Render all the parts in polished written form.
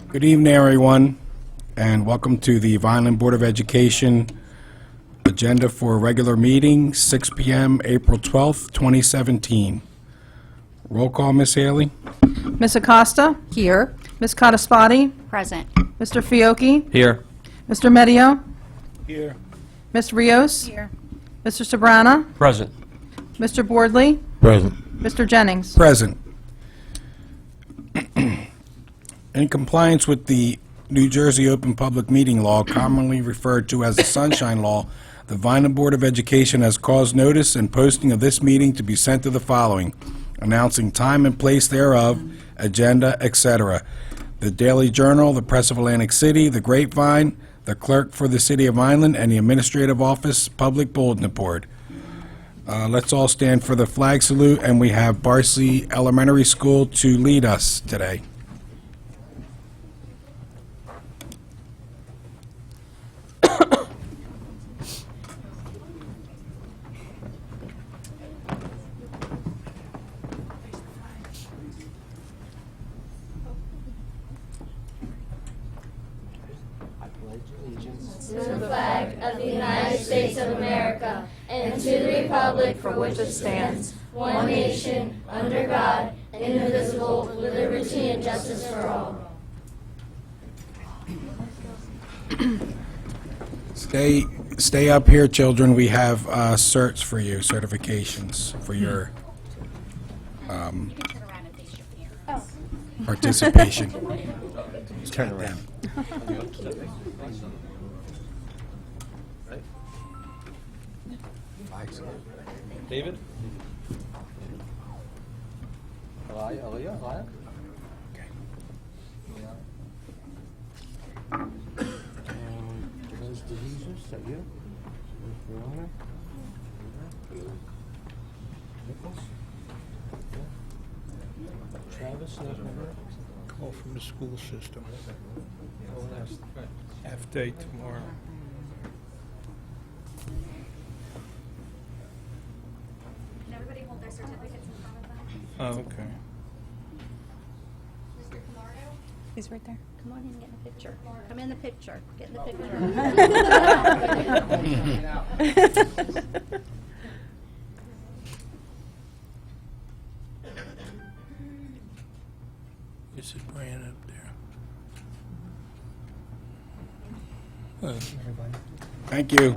Good evening, everyone, and welcome to the Vineland Board of Education agenda for a regular meeting, 6 p.m., April 12th, 2017. Roll call, Ms. Haley. Ms. Acosta? Here. Ms. Codispoti? Present. Mr. Fiocchi? Here. Mr. Medio? Here. Ms. Rios? Here. Mr. Sabrana? Present. Mr. Boardley? Present. Mr. Jennings? Present. In compliance with the New Jersey Open Public Meeting Law, commonly referred to as the Sunshine Law, the Vineland Board of Education has caused notice and posting of this meeting to be sent to the following, announcing time and place thereof, agenda, etc. The Daily Journal, the Press of Atlantic City, the Grapevine, the Clerk for the City of Vineland, and the Administrative Office Public Bulletin Board. Let's all stand for the flag salute, and we have Barnsley Elementary School to lead us today. To the flag of the United States of America and to the republic for which it stands, one nation, under God, indivisible, with liberty and justice for all. Stay up here, children. We have certs for you, certifications for your participation. Turn around. David? Elia? Travis? Call from the school system. Half day tomorrow. Can everybody hold their certificates in front of them? Oh, okay. Mr. Camardo? He's right there. Come on in and get in the picture. Come in the picture. Get in the picture. This is Brian up there. Thank you.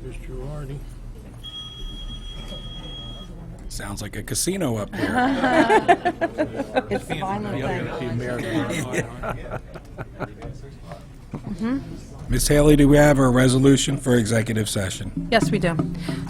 There's Girardi. Sounds like a casino up here. It's the Vineland thing. The American. Ms. Haley, do we have a resolution for executive session? Yes, we do.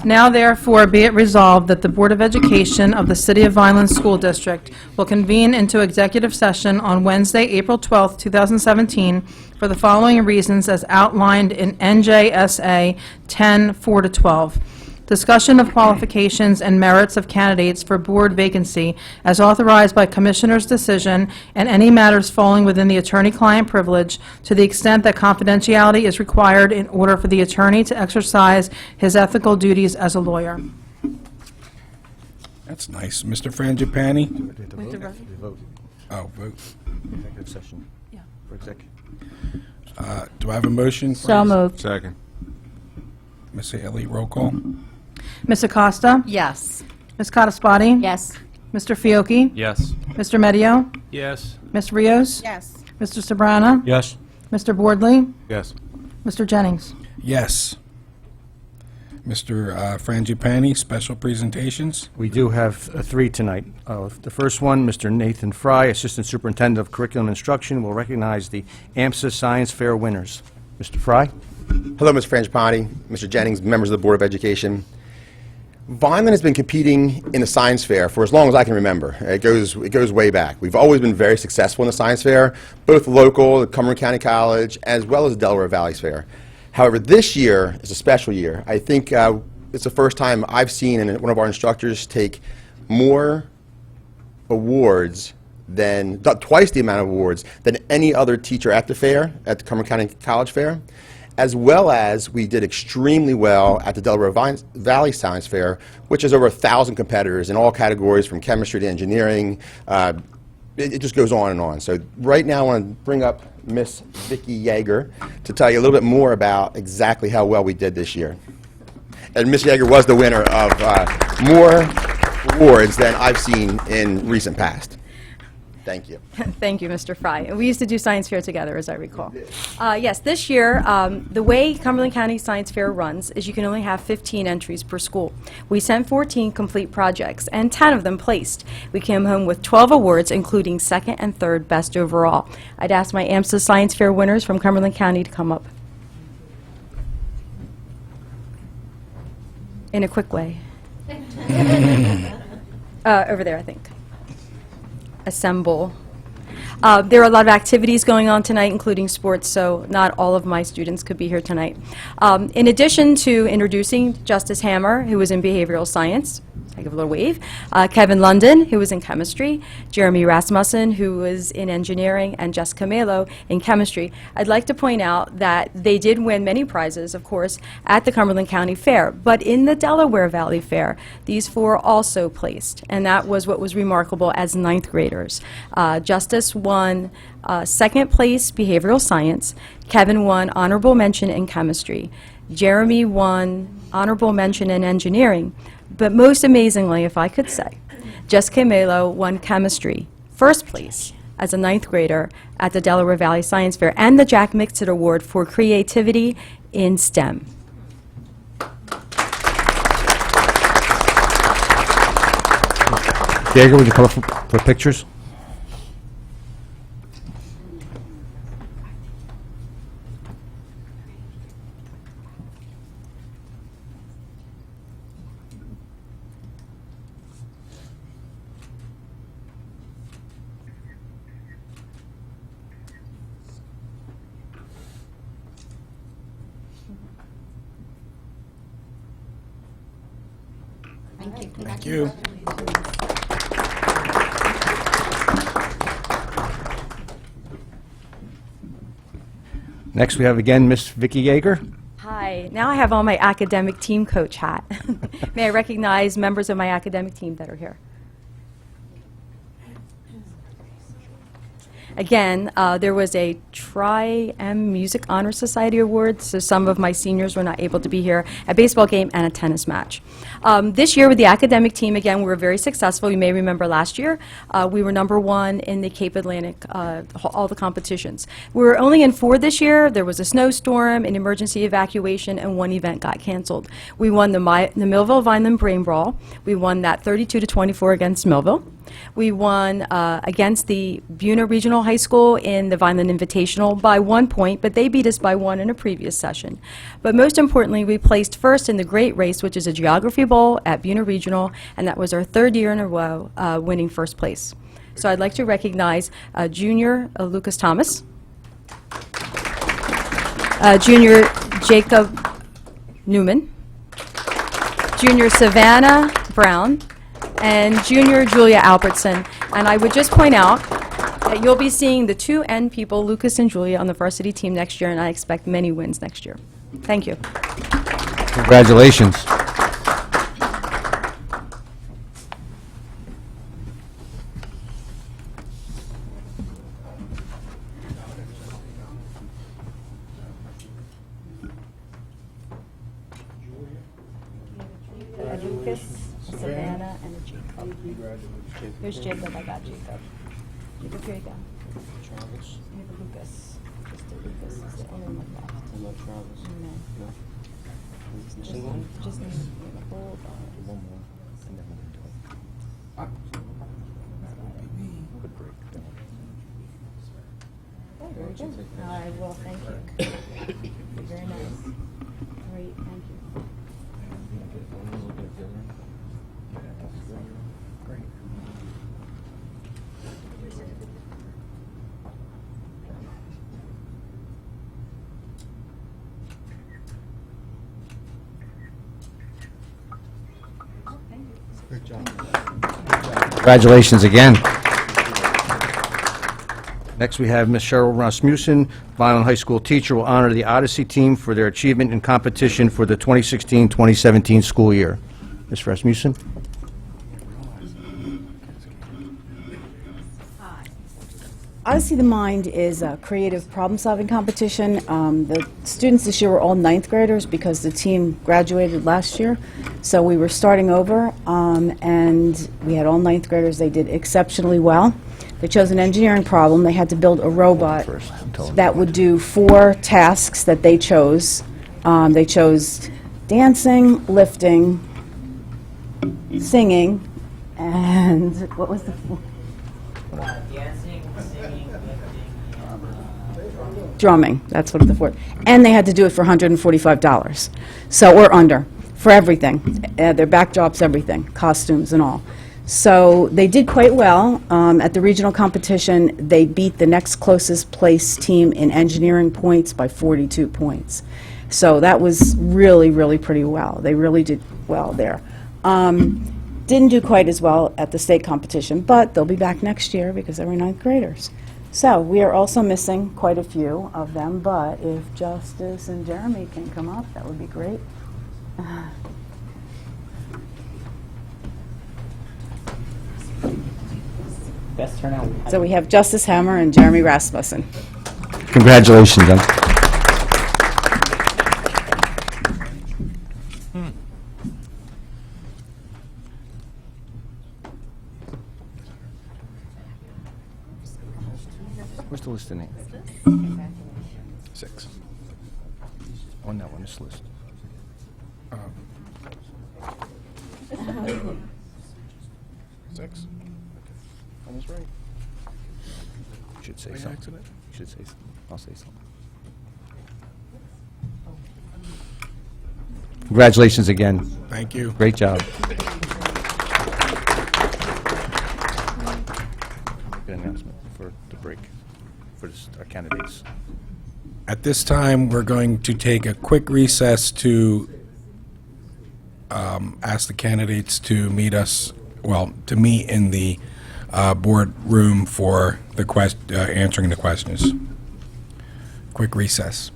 Now therefore be it resolved that the Board of Education of the City of Vineland School District will convene into executive session on Wednesday, April 12th, 2017, for the following reasons as outlined in NJSA 10:4-12. Discussion of qualifications and merits of candidates for board vacancy as authorized by Commissioner's decision and any matters falling within the attorney-client privilege to the extent that confidentiality is required in order for the attorney to exercise his ethical duties as a lawyer. That's nice. Mr. Frangipani? Vote. Oh, vote. Executive session. Yeah. For executive. Do I have a motion? So moved. Second. Ms. Haley, roll call. Ms. Acosta? Yes. Ms. Codispoti? Yes. Mr. Fiocchi? Yes. Mr. Medio? Yes. Ms. Rios? Yes. Mr. Sabrana? Yes. Mr. Boardley? Yes. Mr. Jennings? Yes. Mr. Frangipani, special presentations. We do have three tonight. The first one, Mr. Nathan Fry, Assistant Superintendent of Curriculum Instruction, will recognize the AMSA Science Fair winners. Mr. Fry? Hello, Mr. Frangipani, Mr. Jennings, members of the Board of Education. Vineland has been competing in the science fair for as long as I can remember. It goes way back. We've always been very successful in the science fair, both local, at Cumberland County College, as well as the Delaware Valley's Fair. However, this year is a special year. I think it's the first time I've seen one of our instructors take more awards twice the amount of awards than any other teacher at the fair, at the Cumberland County College Fair. as well as we did extremely well at the Delaware Valley Science Fair, which has over 1,000 competitors in all categories from chemistry to engineering. It just goes on and on. So right now I want to bring up Miss Vicki Yeager to tell you a little bit more about exactly how well we did this year. And Miss Yeager was the winner of more awards than I've seen in recent past. Thank you. Thank you, Mr. Fry. We used to do science fair together, as I recall. Yes, this year, the way Cumberland County Science Fair runs is you can only have 15 entries per school. We sent 14 complete projects, and 10 of them placed. We came home with 12 awards, including second and third best overall. I'd ask my AMSA Science Fair winners from Cumberland County to come up. In a quick way. Over there, I think. Assemble. There are a lot of activities going on tonight, including sports, so not all of my students could be here tonight. In addition to introducing Justice Hammer, who was in behavioral science, I give a little wave, Kevin London, who was in chemistry, Jeremy Rasmussen, who was in engineering, and Jessica Malo in chemistry, I'd like to point out that they did win many prizes, of course, at the Cumberland County Fair, but in the Delaware Valley Fair, these 4 also placed, and that was what was remarkable as 9th graders. Justice won second place behavioral science, Kevin won honorable mention in chemistry, Jeremy won honorable mention in engineering, but most amazingly, if I could say, Jessica Malo won chemistry, first place as a 9th grader at the Delaware Valley Science Fair, and the Jack Mixit Award for creativity in STEM. Yeager, would you come up for pictures? Thank you. Next, we have again Miss Vicki Yeager. Hi. Now I have on my academic team coach hat. May I recognize members of my academic team that are here? Again, there was a Tri-M Music Honor Society Award, so some of my seniors were not able to be here, a baseball game and a tennis match. This year with the academic team, again, we were very successful. You may remember last year, we were #1 in the Cape Atlantic, all the competitions. We were only in 4 this year. There was a snowstorm, an emergency evacuation, and 1 event got canceled. We won the Millville-Vineland Brain Brawl. We won that 32-24 against Millville. We won against the Buena Regional High School in the Vineland Invitational by 1 point, but they beat us by 1 in a previous session. But most importantly, we placed first in the Great Race, which is a geography bowl at Buena Regional, and that was our 3rd year in a row winning first place. So I'd like to recognize Junior Lucas Thomas, Junior Jacob Newman, Junior Savannah Brown, and Junior Julia Albertson. And I would just point out that you'll be seeing the 2 N people, Lucas and Julia, on the varsity team next year, and I expect many wins next year. Thank you. Congratulations. Lucas, Savannah, and Jacob. Here's Jacob. I got Jacob. Jacob, here you go. Travis. You have Lucas. Just a Lucas is the only one left. I love Travis. No. No. Just Single one? Just need to hold on. One more. And then we're gonna do it. Good break. Very good. I will, thank you. Very nice. Great, thank you. Great. Congratulations again. Next, we have Ms. Cheryl Rasmussen, Vineland High School teacher, will honor the Odyssey team for their achievement in competition for the 2016-2017 school year. Ms. Rasmussen? Odyssey of the Mind is a creative problem-solving competition. The students this year were all ninth graders because the team graduated last year. So we were starting over, and we had all ninth graders. They did exceptionally well. They chose an engineering problem. They had to build a robot that would do 4 tasks that they chose. They chose dancing, lifting, singing, and what was the drumming, that's what the fourth. And they had to do it for $145. So, or under, for everything. Their backdrops, everything, costumes and all. So they did quite well. At the regional competition, they beat the next closest place team in engineering points by 42 points. So that was really, really pretty well. They really did well there. Didn't do quite as well at the state competition, but they'll be back next year because they were ninth graders. So we are also missing quite a few of them, but if Justice and Jeremy can come up, that would be great. Best turnout we've had. So we have Justice Hammer and Jeremy Rasmussen. Congratulations, young. Where's the list of names? 6. On that one, this list. Six? Almost right. You should say By something. accident? You should say something. I'll say something. Congratulations again. Thank you. Great job. Good announcement for the break for our candidates. At this time, we're going to take a quick recess to ask the candidates to meet us, well, to meet in the board room for the answering the questions. Quick recess.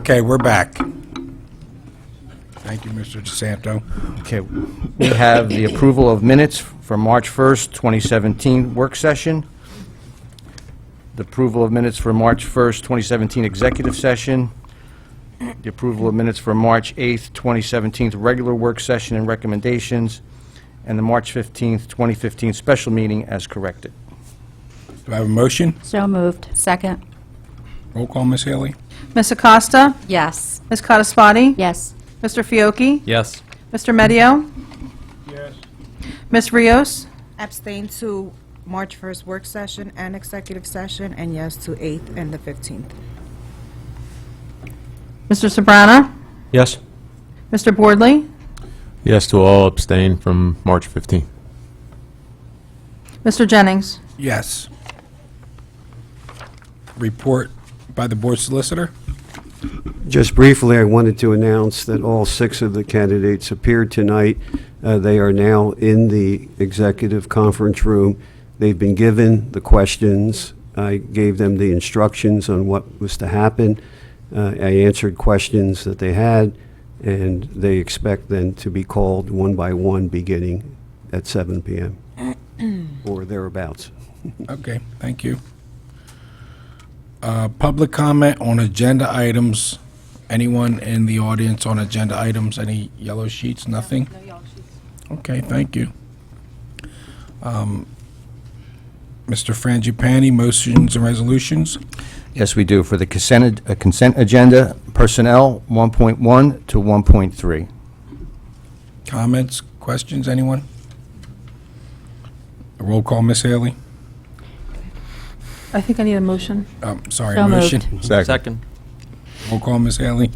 Okay, we're back. Thank you, Mr. DeSanto. Okay, we have the approval of minutes for March 1st, 2017 work session, the approval of minutes for March 1st, 2017 executive session, the approval of minutes for March 8th, 2017 regular work session and recommendations, and the March 15th, 2015 special meeting as corrected. Do I have a motion? So moved. Second. Roll call, Ms. Haley? Ms. Acosta? Yes. Ms. Cotespoti? Yes. Mr. Fiocchi? Yes. Mr. Medio? Yes. Ms. Rios? Abstain to March 1st work session and executive session, and yes to 8th and the 15th. Mr. Sobrana? Yes. Mr. Boardley? Yes to all, abstain from March 15th. Mr. Jennings? Yes. Report by the board solicitor? Just briefly, I wanted to announce that all 6 of the candidates appeared tonight. They are now in the executive conference room. They've been given the questions. I gave them the instructions on what was to happen. I answered questions that they had, and they expect then to be called one by one beginning at 7 p.m. or thereabouts. Okay, thank you. Public comment on agenda items. Anyone in the audience on agenda items? Any yellow sheets? Nothing? No yellow sheets. Okay, thank you. Mr. Frangipani, motions and resolutions? Yes, we do. For the consent agenda, personnel 1.1 to 1.3. Comments, questions, anyone? A roll call, Ms. Haley? I think I need a motion. Sorry, So motion. Second. Roll call, Ms. Haley?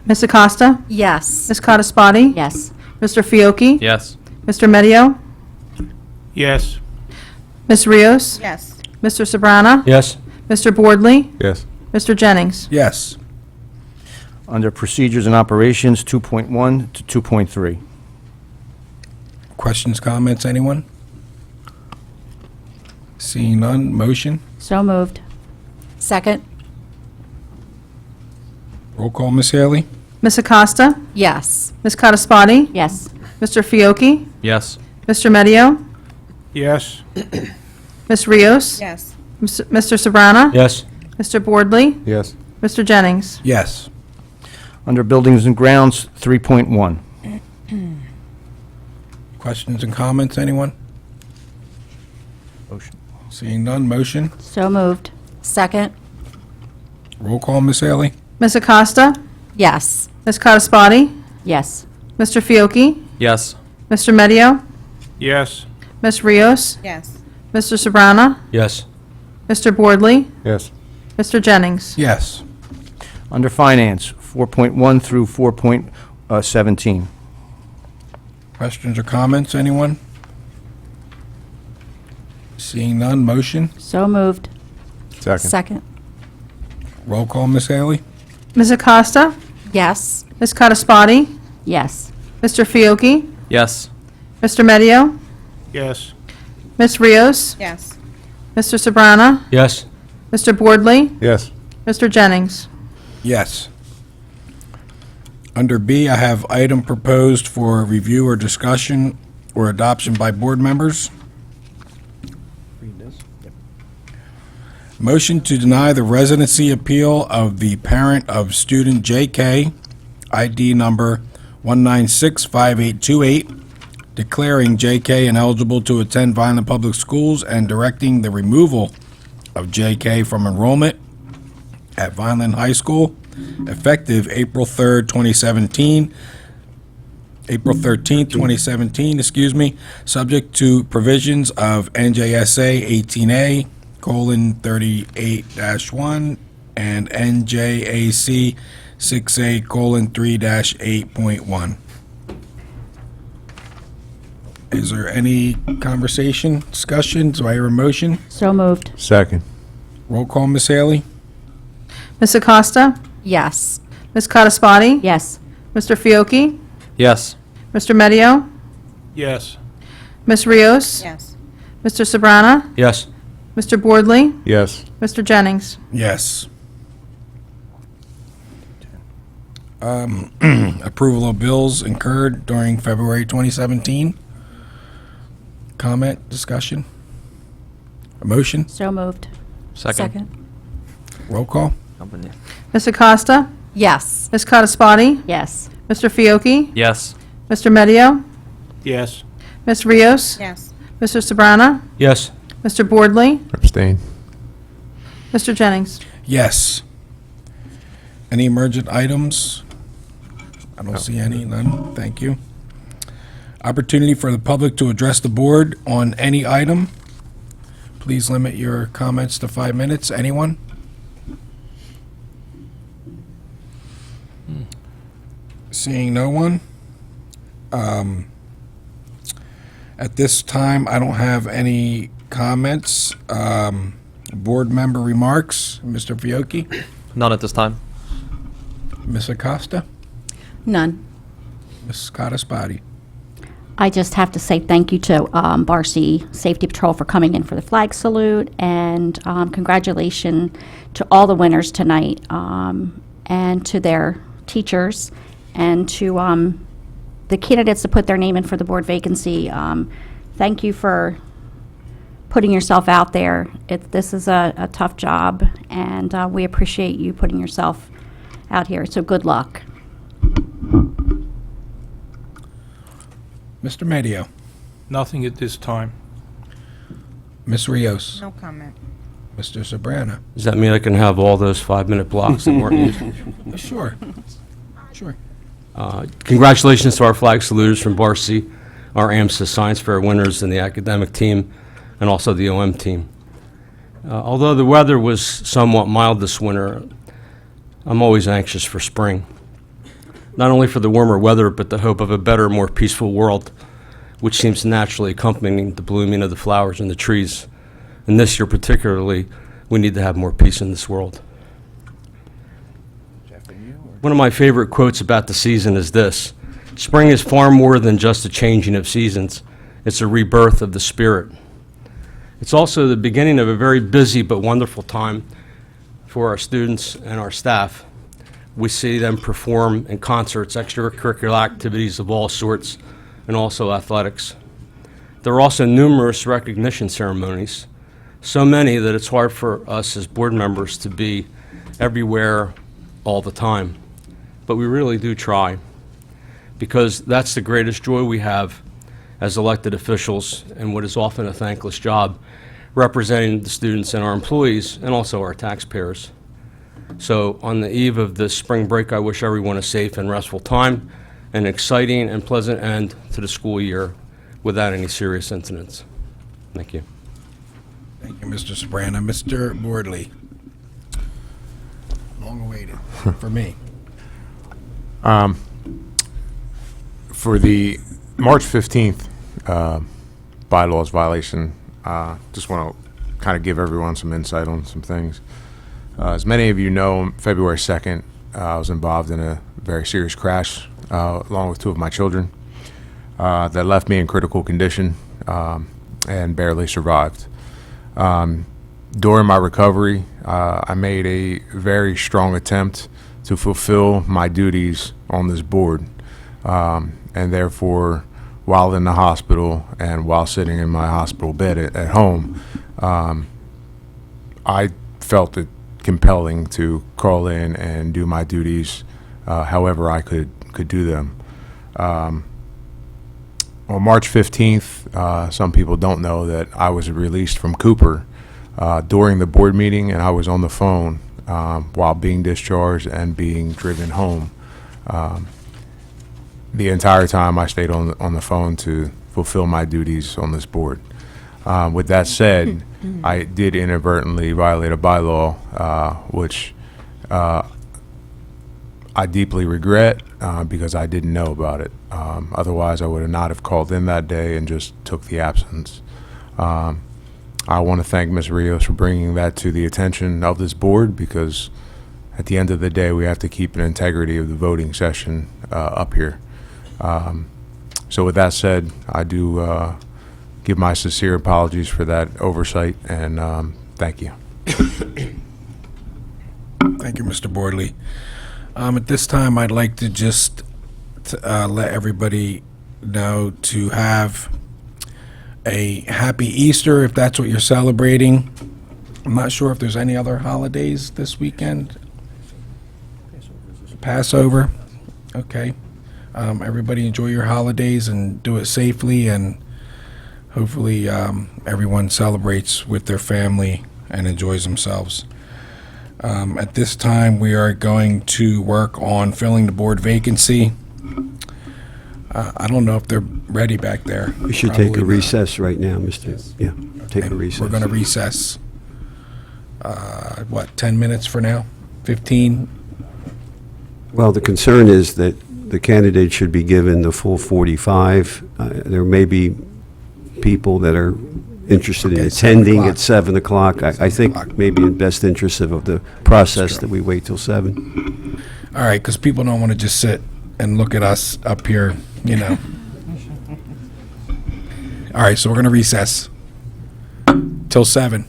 Ms. Acosta? Yes. Ms. Cotespoti? Yes. Mr. Fiocchi? Yes. Mr. Medio? Yes. Ms. Rios? Yes. Mr. Sobrana? Yes. Mr. Boardley? Yes. Mr. Jennings? Yes. Under procedures and operations, 2.1 to 2.3. Questions, comments, anyone? Seeing none, motion? So moved. Second. Roll call, Ms. Haley? Ms. Acosta? Yes. Ms. Cotespoti? Yes. Mr. Fiocchi? Yes. Mr. Medio? Yes. Ms. Rios? Yes. Mr. Sobrana? Yes. Mr. Boardley? Yes. Mr. Jennings? Yes. Under buildings and grounds, 3.1. Questions and comments, anyone? Motion. Seeing none, motion? So moved. Second. Roll call, Ms. Haley? Ms. Acosta? Yes. Ms. Cotespoti? Yes. Mr. Fiocchi? Yes. Mr. Medio? Yes. Ms. Rios? Yes. Mr. Sobrana? Yes. Mr. Boardley? Yes. Mr. Jennings? Yes. Under finance, 4.1 through 4.17. Questions or comments, anyone? Seeing none, motion? So moved. Second. Second. Roll call, Ms. Haley? Ms. Acosta? Yes. Ms. Cotespoti? Yes. Mr. Fiocchi? Yes. Mr. Medio? Yes. Ms. Rios? Yes. Mr. Sobrana? Yes. Mr. Boardley? Yes. Mr. Jennings? Yes. Under B, I have item proposed for review or discussion or adoption by board members. Motion to deny the residency appeal of the parent of student J.K., ID number 1965828, declaring J.K. ineligible to attend Vineland Public Schools and directing the removal of J.K. from enrollment at Vineland High School, effective April 13th, 2017, subject to provisions of NJSA 18A:38-1 and NJAC 6A:3-8.1. Is there any conversation, discussion? Do I hear a motion? So moved. Second. Roll call, Ms. Haley? Ms. Acosta? Yes. Ms. Cotespoti? Yes. Mr. Fiocchi? Yes. Mr. Medio? Yes. Ms. Rios? Yes. Mr. Sobrana? Yes. Mr. Boardley? Yes. Mr. Jennings? Yes. Approval of bills incurred during February 2017. Comment, discussion? A motion? So moved. Second. Roll call? Ms. Acosta? Yes. Ms. Codispoti? Yes. Mr. Fiocchi? Yes. Mr. Medio? Yes. Ms. Rios? Yes. Mr. Sabrana? Yes. Mr. Boardley? Abstain. Mr. Jennings? Yes. Any emergent items? I don't see any, none. Thank you. Opportunity for the public to address the board on any item. Please limit your comments to 5 minutes. Anyone? Seeing no one. At this time, I don't have any comments. Board member remarks. Mr. Fiocchi? None at this time. Ms. Acosta? None. Ms. Codispoti? I just have to say thank you to Barcy Safety Patrol for coming in for the flag salute, and congratulations to all the winners tonight, and to their teachers, and to the candidates that put their name in for the board vacancy. Thank you for putting yourself out there. This is a tough job, and we appreciate you putting yourself out here, so good luck. Mr. Medio? Nothing at this time. Ms. Rios? No comment. Mr. Sabrana? Does that mean I can have all those 5-minute blocks that weren't used? Sure. Sure. Congratulations to our flag saluters from Barcy, our AMSA Science Fair winners, and the academic team, and also the OM team. Although the weather was somewhat mild this winter, I'm always anxious for spring. Not only for the warmer weather, but the hope of a better, more peaceful world, which seems naturally accompanying the blooming of the flowers and the trees. And this year particularly, we need to have more peace in this world. One of my favorite quotes about the season is this: "Spring is far more than just a changing of seasons. It's a rebirth of the spirit." It's also the beginning of a very busy but wonderful time for our students and our staff. We see them perform in concerts, extracurricular activities of all sorts, and also athletics. There are also numerous recognition ceremonies, so many that it's hard for us as board members to be everywhere all the time. But we really do try, because that's the greatest joy we have as elected officials in what is often a thankless job, representing the students and our employees and also our taxpayers. So on the eve of this spring break, I wish everyone a safe and restful time, an exciting and pleasant end to the school year without any serious incidents. Thank you. Thank you, Mr. Sabrana. Mr. Boardley? Long awaited, for me. For the March 15th bylaws violation, just want to kind of give everyone some insight on some things. As many of you know, February 2nd, I was involved in a very serious crash along with 2 of my children that left me in critical condition and barely survived. During my recovery, I made a very strong attempt to fulfill my duties on this board, and therefore, while in the hospital and while sitting in my hospital bed at home, I felt it compelling to call in and do my duties however I could do them. On March 15th, some people don't know that I was released from Cooper during the board meeting, and I was on the phone while being discharged and being driven home. The entire time I stayed on the phone to fulfill my duties on this board. With that said, I did inadvertently violate a bylaw, which I deeply regret because I didn't know about it. Otherwise, I would have not have called in that day and just took the absence. I want to thank Ms. Rios for bringing that to the attention of this board, because at the end of the day, we have to keep an integrity of the voting session up here. So with that said, I do give my sincere apologies for that oversight, and thank you. Thank you, Mr. Boardley. At this time, I'd like to just let everybody know to have a happy Easter, if that's what you're celebrating. I'm not sure if there's any other holidays this weekend. Passover? Okay. Everybody enjoy your holidays and do it safely, and hopefully everyone celebrates with their family and enjoys themselves. At this time, we are going to work on filling the board vacancy. I don't know if they're ready back there. We should take a Probably not. recess right now, Mr. Yeah, take a recess. We're going to recess, 10 minutes for now? 15? Well, the concern is that the candidate should be given the full 45. There may be people that are interested in Okay, 7 attending o'clock. at 7 o'clock. I think maybe in best interest of the process that we wait till 7. All right, because people don't want to just sit and look at us up here, you know. All right, so we're going to recess till 7.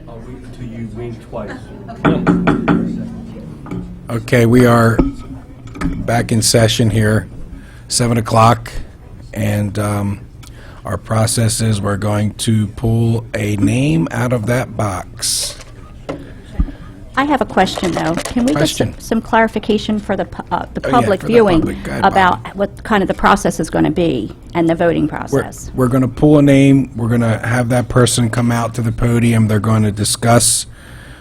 I'll wait until you wink twice. Okay, we are back in session here, 7 o'clock, and our process is we're going to pull a name out of that box. I have a question, though. Can we get Question. some clarification for the yeah, public for the viewing public. Go ahead, about what kind of the process is going to be and the voting process? We're going to pull a name, we're going to have that person come out to the podium, they're going to discuss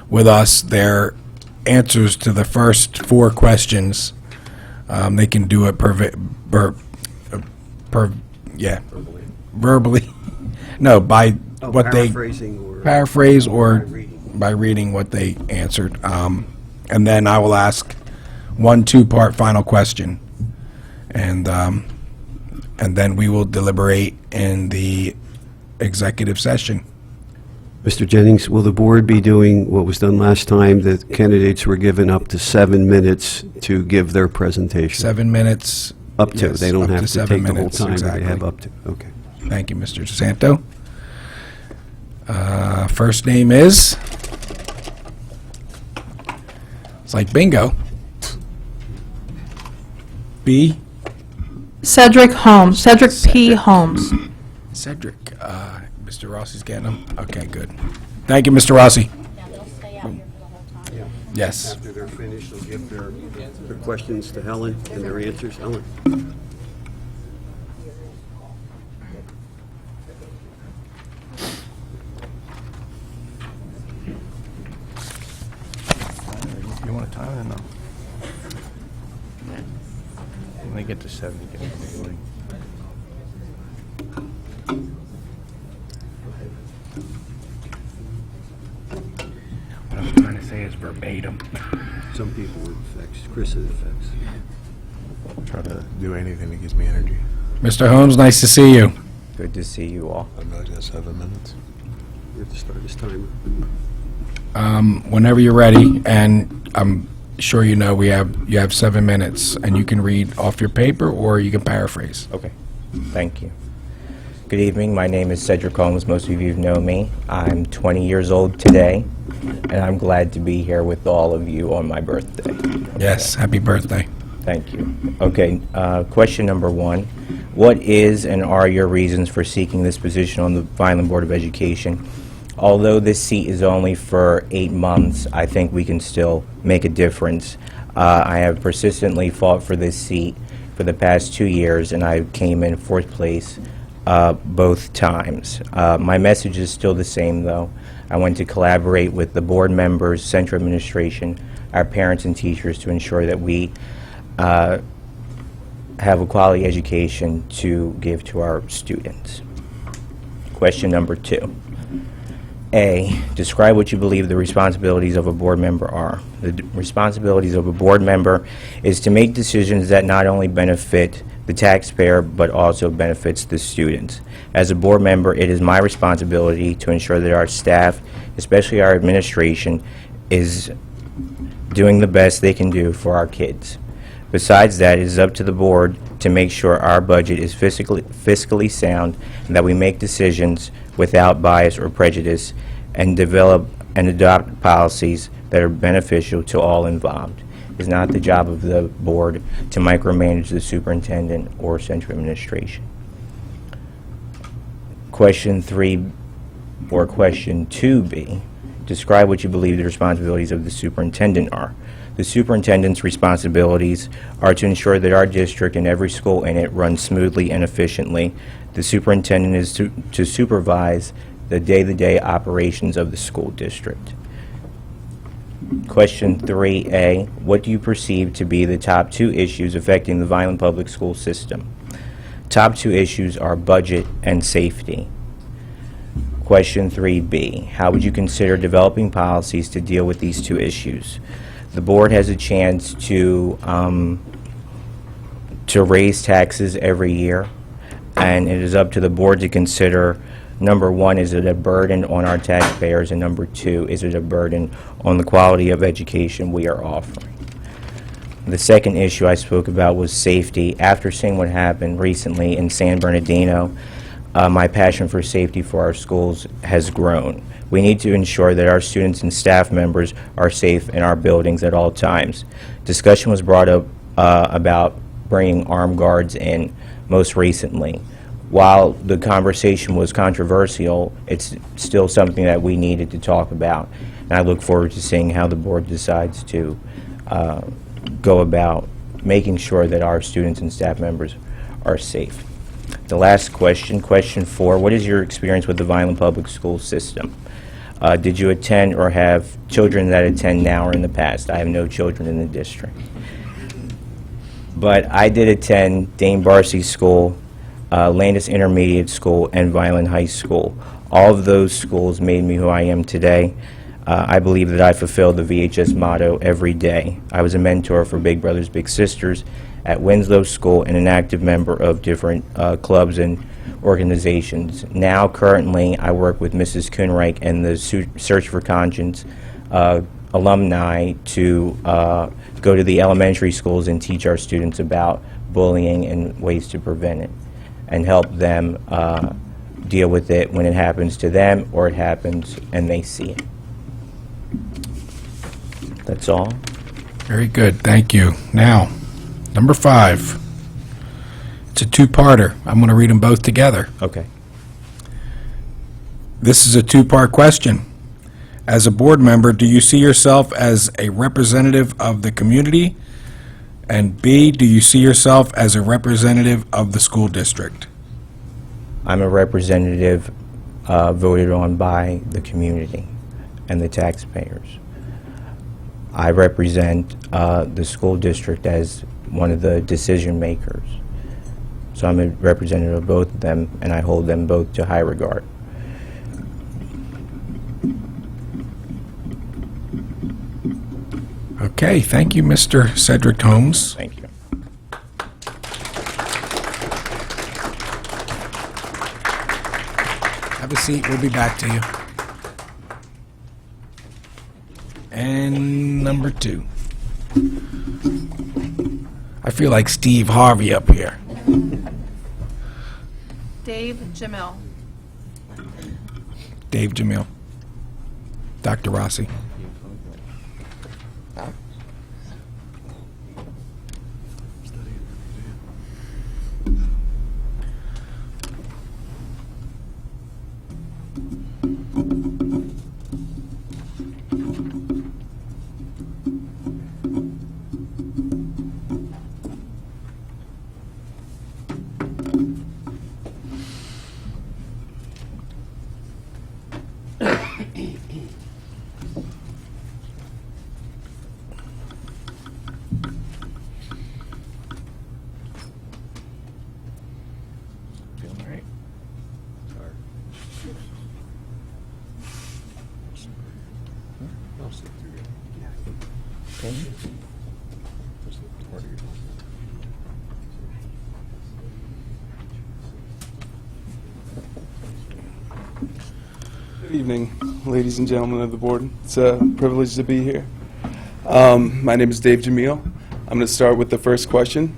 with us their answers to the first 4 questions. They can do it verbally. No, by what they Paraphrasing or... paraphrase or by reading what they answered. And then I will ask 1 2-part final question. And then we will deliberate in the executive session. Mr. Jennings, will the board be doing what was done last time, that candidates were given up to 7 minutes to give their presentation? 7 minutes. Up to, Yes, they don't up have to to 7 take the whole minutes, time, but they exactly. have up to, okay. Thank you, Mr. DeSanto. First name is... It's like bingo. B. Cedric Holmes, Cedric P. Holmes. Cedric. Mr. Rossi's getting them? Okay, good. Thank you, Mr. Rossi. Yes. After they're finished, they'll give their questions to Helen and their answers. Helen? You want to time it or no? When they get to 7, you get the voting. What I'm trying to say is verbatim. Some people it affects, Chris it affects. Try to do anything that gives me energy. Mr. Holmes, nice to see you. Good to see you all. I know that's 7 minutes. You have to start his timer. Whenever you're ready, and I'm sure you know you have 7 minutes, and you can read off your paper or you can paraphrase. Okay, thank you. Good evening, my name is Cedric Holmes. Most of you know me. I'm 20 years old today, and I'm glad to be here with all of you on my birthday. Yes, happy birthday. Thank you. Okay, question number 1. What is and are your reasons for seeking this position on the Vineland Board of Education? Although this seat is only for 8 months, I think we can still make a difference. I have persistently fought for this seat for the past 2 years, and I came in 4th place both times. My message is still the same, though. I want to collaborate with the board members, central administration, our parents and teachers to ensure that we have a quality education to give to our students. Question number 2. A, describe what you believe the responsibilities of a board member are. The responsibilities of a board member is to make decisions that not only benefit the taxpayer but also benefits the students. As a board member, it is my responsibility to ensure that our staff, especially our administration, is doing the best they can do for our kids. Besides that, it is up to the board to make sure our budget is fiscally sound and that we make decisions without bias or prejudice and develop and adopt policies that are beneficial to all involved. It is not the job of the board to micromanage the superintendent or central administration. Question 3 or question 2B, describe what you believe the responsibilities of the superintendent are. The superintendent's responsibilities are to ensure that our district and every school in it runs smoothly and efficiently. The superintendent is to supervise the day-to-day operations of the school district. Question 3A, what do you perceive to be the top 2 issues affecting the Vineland Public School system? Top 2 issues are budget and safety. Question 3B, how would you consider developing policies to deal with these 2 issues? The board has a chance to raise taxes every year, and it is up to the board to consider, number 1, is it a burden on our taxpayers, and number 2, is it a burden on the quality of education we are offering? The second issue I spoke about was safety. After seeing what happened recently in San Bernardino, my passion for safety for our schools has grown. We need to ensure that our students and staff members are safe in our buildings at all times. Discussion was brought up about bringing armed guards in most recently. While the conversation was controversial, it's still something that we needed to talk about. And I look forward to seeing how the board decides to go about making sure that our students and staff members are safe. The last question, question 4, what is your experience with the Vineland Public School system? Did you attend or have children that attend now or in the past? I have no children in the district. But I did attend Dane Barcy School, Landis Intermediate School, and Vineland High School. All of those schools made me who I am today. I believe that I fulfilled the VHS motto every day. I was a mentor for Big Brothers Big Sisters at Winslow School and an active member of different clubs and organizations. Now, currently, I work with Mrs. Kuhnreich and the Search for Conscience alumni to go to the elementary schools and teach our students about bullying and ways to prevent it, and help them deal with it when it happens to them or it happens and they see it. That's all. Very good, thank you. Now, number 5. It's a two-parter. I'm going to read them both together. Okay. This is a two-part question. As a board member, do you see yourself as a representative of the community? And B, do you see yourself as a representative of the school district? I'm a representative voted on by the community and the taxpayers. I represent the school district as one of the decision makers. So I'm a representative of both of them, and I hold them both to high regard. Okay, thank you, Mr. Cedric Holmes. Thank you. Have a seat, we'll be back to you. And number 2. I feel like Steve Harvey up here. Dave Jamil. Dave Jamil. Dr. Rossi. Good evening, ladies and gentlemen of the board. It's a privilege to be here. My name is Dave Jamil. I'm going to start with the first question.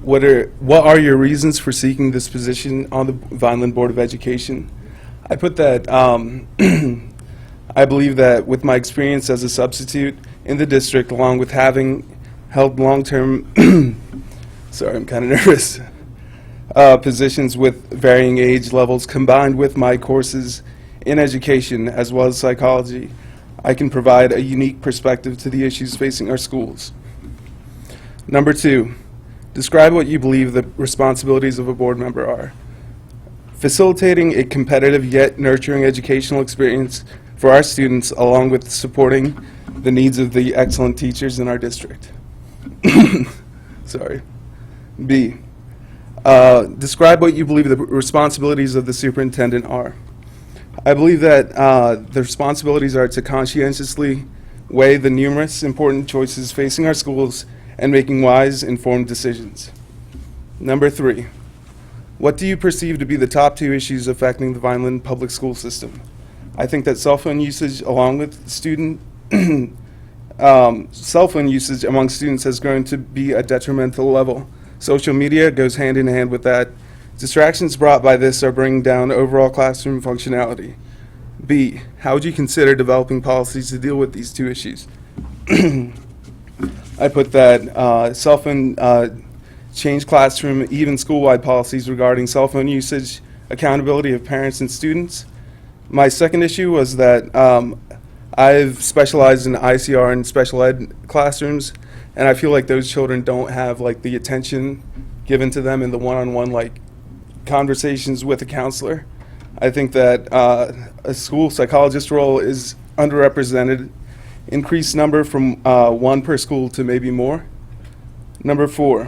What are your reasons for seeking this position on the Vineland Board of Education? I put that I believe that with my experience as a substitute in the district, along with having held long-term, sorry, I'm kind of nervous, positions with varying age levels, combined with my courses in education as well as psychology, I can provide a unique perspective to the issues facing our schools. Number 2, describe what you believe the responsibilities of a board member are. Facilitating a competitive yet nurturing educational experience for our students, along with supporting the needs of the excellent teachers in our district. Sorry. B, describe what you believe the responsibilities of the superintendent are. I believe that the responsibilities are to conscientiously weigh the numerous important choices facing our schools and making wise, informed decisions. Number 3, what do you perceive to be the top 2 issues affecting the Vineland public school system? I think that cell phone usage, along with student cell phone usage among students, has grown to be a detrimental level. Social media goes hand in hand with that. Distractions brought by this are bringing down overall classroom functionality. B, how would you consider developing policies to deal with these two issues? I put that cell phone, change classroom, even school-wide policies regarding cell phone usage, accountability of parents and students. My second issue was that I've specialized in ICR and special ed classrooms, and I feel like those children don't have like the attention given to them in the one-on-one like conversations with a counselor. I think that a school psychologist role is underrepresented. Increased number from 1 per school to maybe more. Number 4,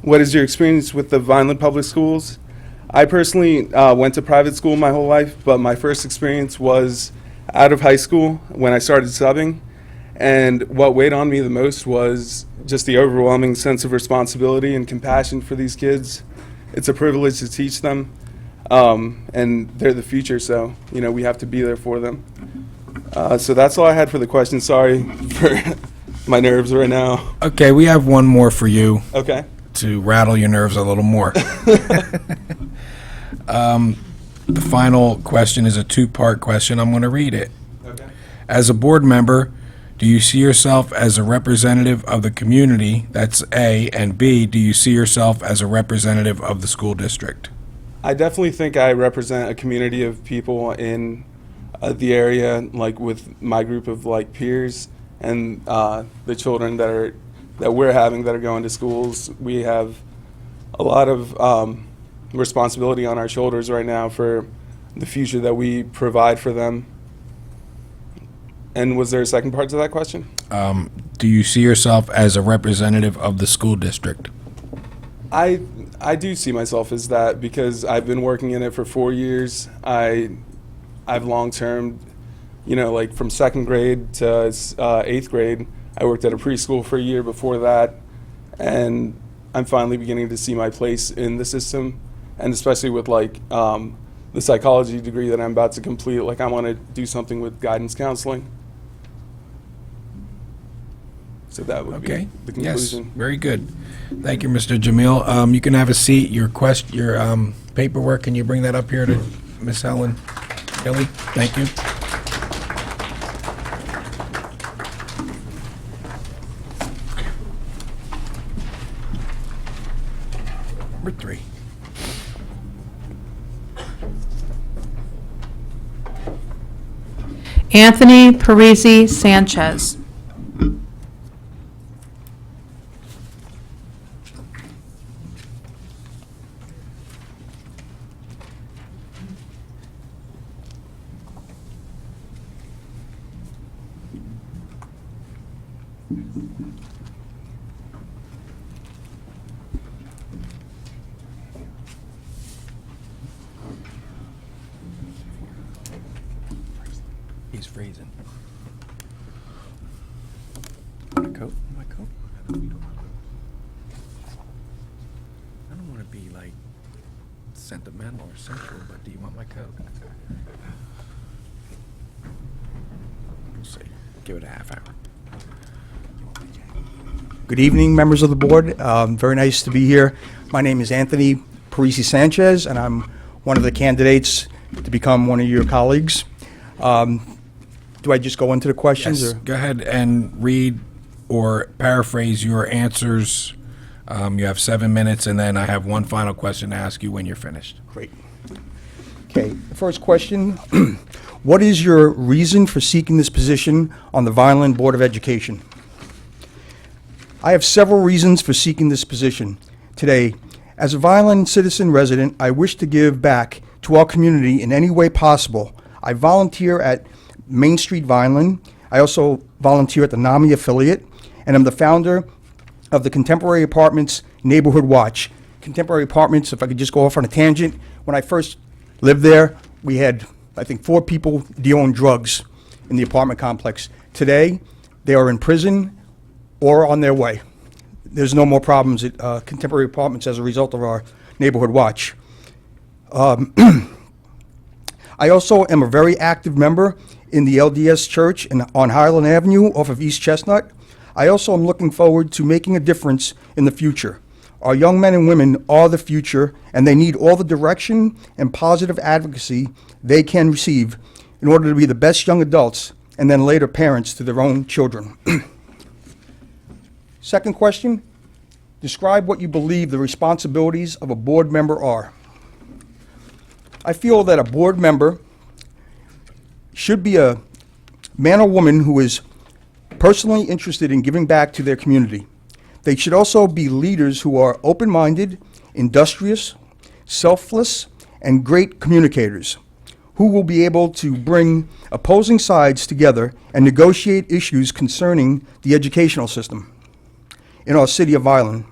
what is your experience with the Vineland Public Schools? I personally went to private school my whole life, but my first experience was out of high school when I started subbing. And what weighed on me the most was just the overwhelming sense of responsibility and compassion for these kids. It's a privilege to teach them, and they're the future, so we have to be there for them. So that's all I had for the question. Sorry for my nerves right now. Okay, we have one more for you Okay. to rattle your nerves a little more. The final question is a two-part question. I'm going to read it. Okay. As a board member, do you see yourself as a representative of the community? That's A. And B, do you see yourself as a representative of the school district? I definitely think I represent a community of people in the area, like with my group of like peers and the children that we're having that are going to schools. We have a lot of responsibility on our shoulders right now for the future that we provide for them. And was there a second part to that question? Do you see yourself as a representative of the school district? I do see myself as that because I've been working in it for 4 years. I've long-term, like from 2nd grade to 8th grade, I worked at a preschool for a year before that, and I'm finally beginning to see my place in the system, and especially with like the psychology degree that I'm about to complete, like I want to do something with guidance counseling. So that would be the conclusion. Yes, very good. Thank you, Mr. Jamil. You can have a seat. Your paperwork, can you bring that up here to Ms. Helen Kelly? Thank you. Number 3. Anthony Parisi Sanchez. He's freezing. My coat? My coat? I don't want to be like sentimental or sensual, but do you want my coat? We'll see. Give it a half hour. Good evening, members of the board. Very nice to be here. My name is Anthony Parisi Sanchez, and I'm one of the candidates to become one of your colleagues. Do I just go into the questions? Yes, Or? go ahead and read or paraphrase your answers. You have 7 minutes, and then I have one final question to ask you when you're finished. Great. Okay, the first question. What is your reason for seeking this position on the Vineland Board of Education? I have several reasons for seeking this position. Today, as a Vineland citizen resident, I wish to give back to our community in any way possible. I volunteer at Main Street Vineland. I also volunteer at the NAMI affiliate, and I'm the founder of the Contemporary Apartments Neighborhood Watch. Contemporary Apartments, if I could just go off on a tangent, when I first lived there, we had, I think, 4 people dealing drugs in the apartment complex. Today, they are in prison or on their way. There's no more problems at Contemporary Apartments as a result of our Neighborhood Watch. I also am a very active member in the LDS Church on Highland Avenue off of East Chestnut. I also am looking forward to making a difference in the future. Our young men and women are the future, and they need all the direction and positive advocacy they can receive in order to be the best young adults and then later parents to their own children. Second question, describe what you believe the responsibilities of a board member are. I feel that a board member should be a man or woman who is personally interested in giving back to their community. They should also be leaders who are open-minded, industrious, selfless, and great communicators, who will be able to bring opposing sides together and negotiate issues concerning the educational system in our city of Vineland.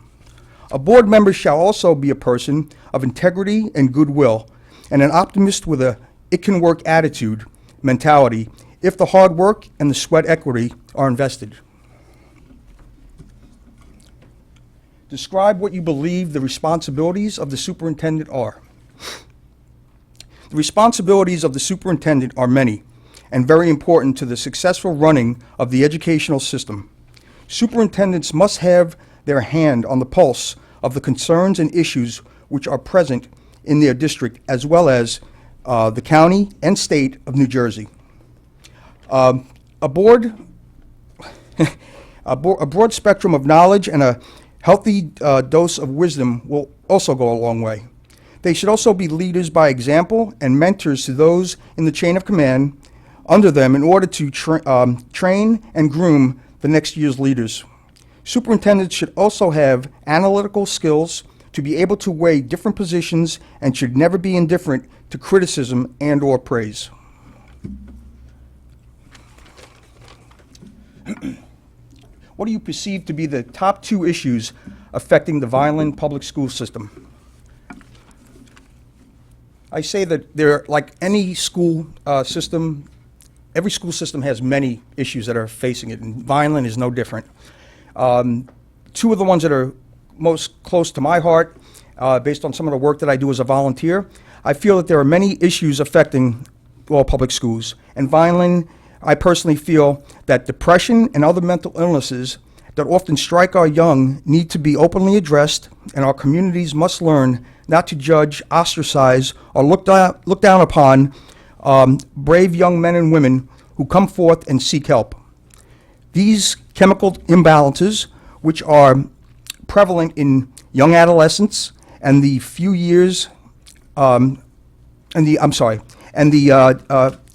A board member shall also be a person of integrity and goodwill, and an optimist with a it-can-work attitude, mentality, if the hard work and the sweat equity are invested. Describe what you believe the responsibilities of the superintendent are. The responsibilities of the superintendent are many and very important to the successful running of the educational system. Superintendents must have their hand on the pulse of the concerns and issues which are present in their district, as well as the county and state of New Jersey. A broad spectrum of knowledge and a healthy dose of wisdom will also go a long way. They should also be leaders by example and mentors to those in the chain of command under them in order to train and groom the next year's leaders. Superintendents should also have analytical skills to be able to weigh different positions and should never be indifferent to criticism and/or praise. What do you perceive to be the top 2 issues affecting the Vineland public school system? I say that there, like any school system, every school system has many issues that are facing it, and Vineland is no different. 2 of the ones that are most close to my heart, based on some of the work that I do as a volunteer, I feel that there are many issues affecting all public schools. And Vineland, I personally feel that depression and other mental illnesses that often strike our young need to be openly addressed, and our communities must learn not to judge, ostracize, or look down upon brave young men and women who come forth and seek help. These chemical imbalances, which are prevalent in young adolescents and the few years,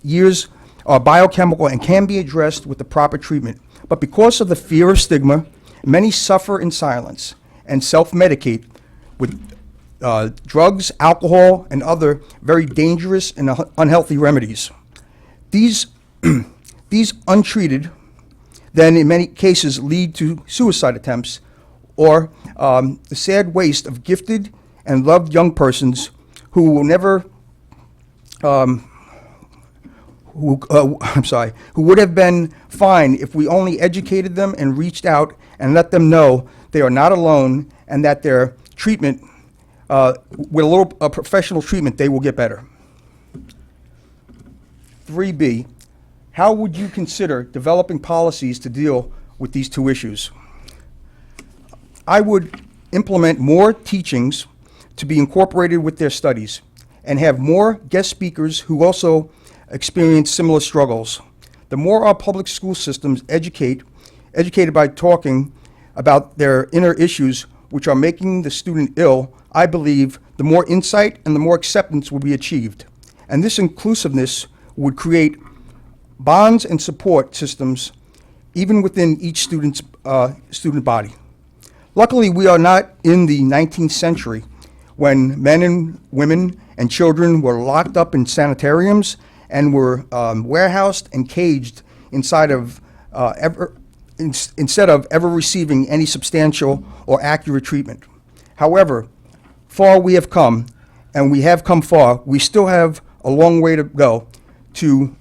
years are biochemical and can be addressed with the proper treatment. But because of the fear of stigma, many suffer in silence and self-medicate with drugs, alcohol, and other very dangerous and unhealthy remedies. These untreated then in many cases lead to suicide attempts or the sad waste of gifted and loved young persons who will never, who would have been fine if we only educated them and reached out and let them know they are not alone and that their treatment, with a little professional treatment, they will get better. 3B, how would you consider developing policies to deal with these 2 issues? I would implement more teachings to be incorporated with their studies and have more guest speakers who also experience similar struggles. The more our public school systems educated by talking about their inner issues which are making the student ill, I believe the more insight and the more acceptance will be achieved. And this inclusiveness would create bonds and support systems even within each student body. Luckily, we are not in the 19th century when men and women and children were locked up in sanitariums and were warehoused and caged inside of instead of ever receiving any substantial or accurate treatment. However, far we have come, and we have come far, we still have a long way to go to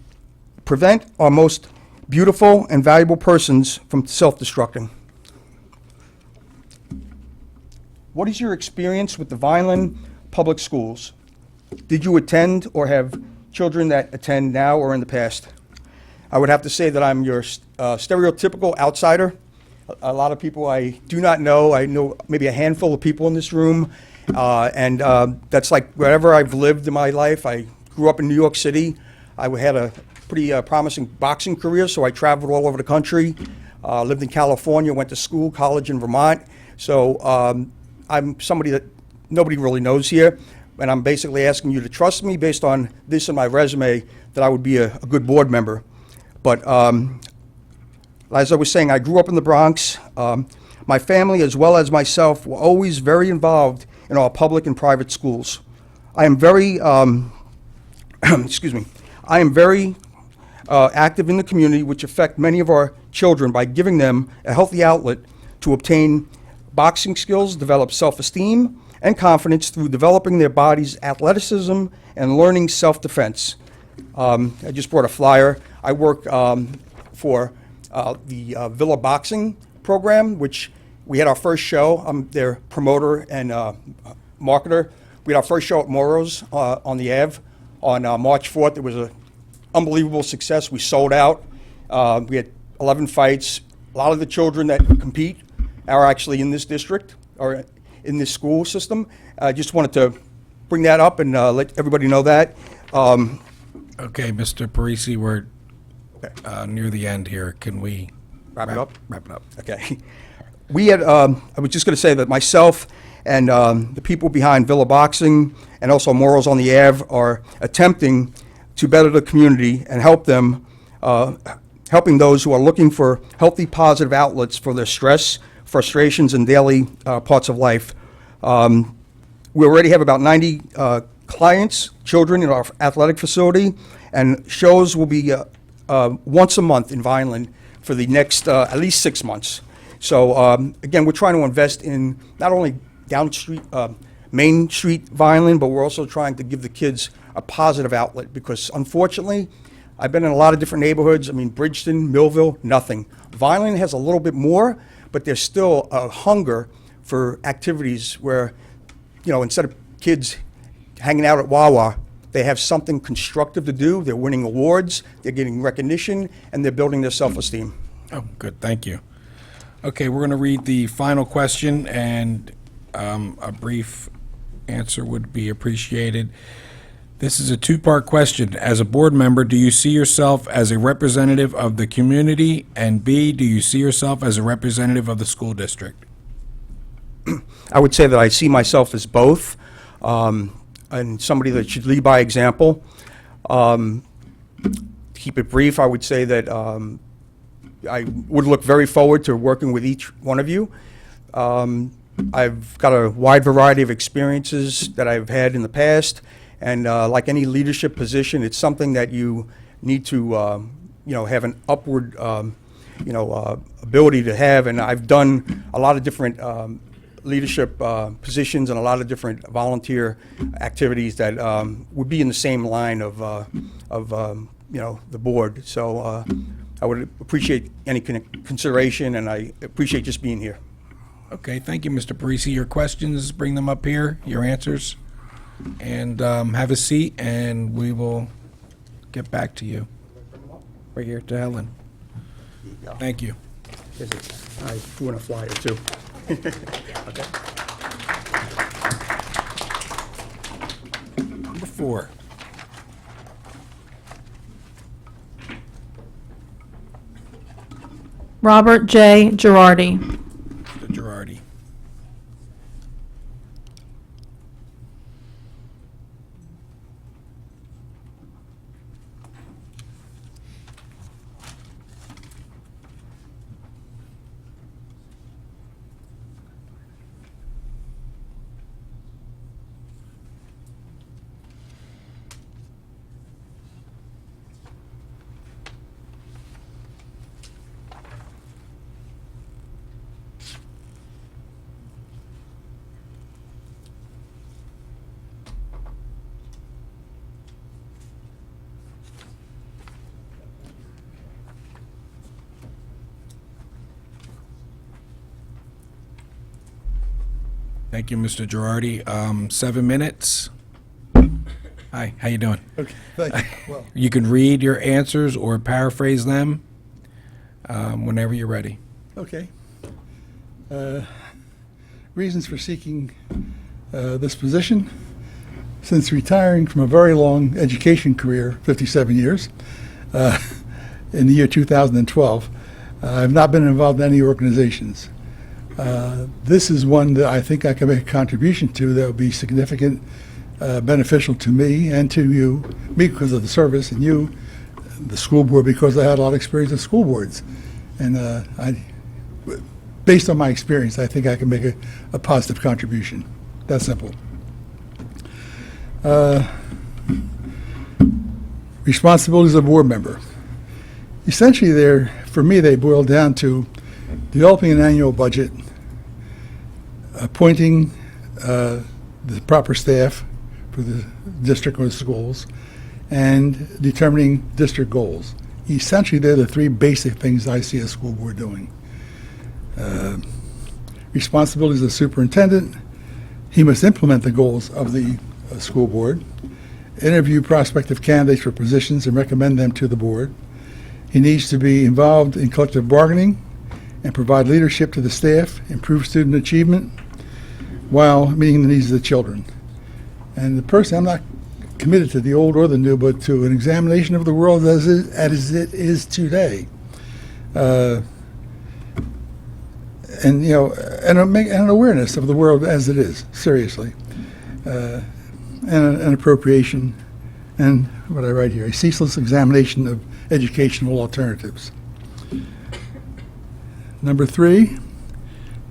prevent our most beautiful and valuable persons from self-destructing. What is your experience with the Vineland Public Schools? Did you attend or have children that attend now or in the past? I would have to say that I'm your stereotypical outsider a lot of people I do not know. I know maybe a handful of people in this room, and that's like wherever I've lived in my life. I grew up in New York City. I had a pretty promising boxing career, so I traveled all over the country. Lived in California, went to school, college in Vermont. So I'm somebody that nobody really knows here, and I'm basically asking you to trust me based on this and my resume that I would be a good board member. But as I was saying, I grew up in the Bronx. My family, as well as myself, were always very involved in our public and private schools. I am very, excuse me, I am very active in the community, which affect many of our children by giving them a healthy outlet to obtain boxing skills, develop self-esteem and confidence through developing their body's athleticism and learning self-defense. I just brought a flyer. I work for the Villa Boxing program, which we had our first show. I'm their promoter and marketer. We had our first show at Moro's on the Ave on March 4th. It was an unbelievable success. We sold out. We had 11 fights. A lot of the children that compete are actually in this district or in this school system. I just wanted to bring that up and let everybody know that. Okay, Mr. Parisi, we're near the end here. Can we Wrap it up? Wrap it up. Okay. We had, I was just going to say that myself and the people behind Villa Boxing and also Morals on the Ave are attempting to better the community and help them, helping those who are looking for healthy, positive outlets for their stress, frustrations, and daily parts of life. We already have about 90 clients, children in our athletic facility, and shows will be once a month in Vineland for the next at least 6 months. So again, we're trying to invest in not only down street, Main Street Vineland, but we're also trying to give the kids a positive outlet because unfortunately, I've been in a lot of different neighborhoods. I mean, Bridgeton, Millville, nothing. Vineland has a little bit more, but there's still a hunger for activities where, you know, instead of kids hanging out at Wawa, they have something constructive to do. They're winning awards, they're getting recognition, and they're building their self-esteem. Oh, good, thank you. Okay, we're going to read the final question, and a brief answer would be appreciated. This is a two-part question. As a board member, do you see yourself as a representative of the community? And B, do you see yourself as a representative of the school district? I would say that I see myself as both, and somebody that should lead by example. To keep it brief, I would say that I would look very forward to working with each one of you. I've got a wide variety of experiences that I've had in the past, and like any leadership position, it's something that you need to, you know, have an upward, you know, ability to have. And I've done a lot of different leadership positions and a lot of different volunteer activities that would be in the same line of you know, the board. So I would appreciate any consideration, and I appreciate just being here. Okay, thank you, Mr. Parisi. Your questions, bring them up here, your answers, and have a seat, and we will get back to you. Right here to Helen. Thank you. I threw in a flyer, too. Okay. Number 4. Robert J. Girardi. Mr. Girardi. Thank you, Mr. Girardi. 7 minutes. Hi, how you doing? Okay, thank you. Well, You can read your answers or paraphrase them whenever you're ready. okay. Reasons for seeking this position. Since retiring from a very long education career, 57 years, in the year 2012, I've not been involved in any organizations. This is one that I think I can make a contribution to that would be significant, beneficial to me and to you, me because of the service, and you, the school board, because I had a lot of experience with school boards. And based on my experience, I think I can make a positive contribution. That simple. Responsibilities of a board member. Essentially, for me, they boil down to developing an annual budget, appointing the proper staff for the district or the schools, and determining district goals. Essentially, they're the three basic things I see a school board doing. Responsibilities of the superintendent. He must implement the goals of the school board, interview prospective candidates for positions and recommend them to the board. He needs to be involved in collective bargaining and provide leadership to the staff, improve student achievement while meeting the needs of the children. And the person, I'm not committed to the old or the new, but to an examination of the world as it is today. And an awareness of the world as it is, seriously. And an appropriation, and what I write here, a ceaseless examination of educational alternatives. Number 3,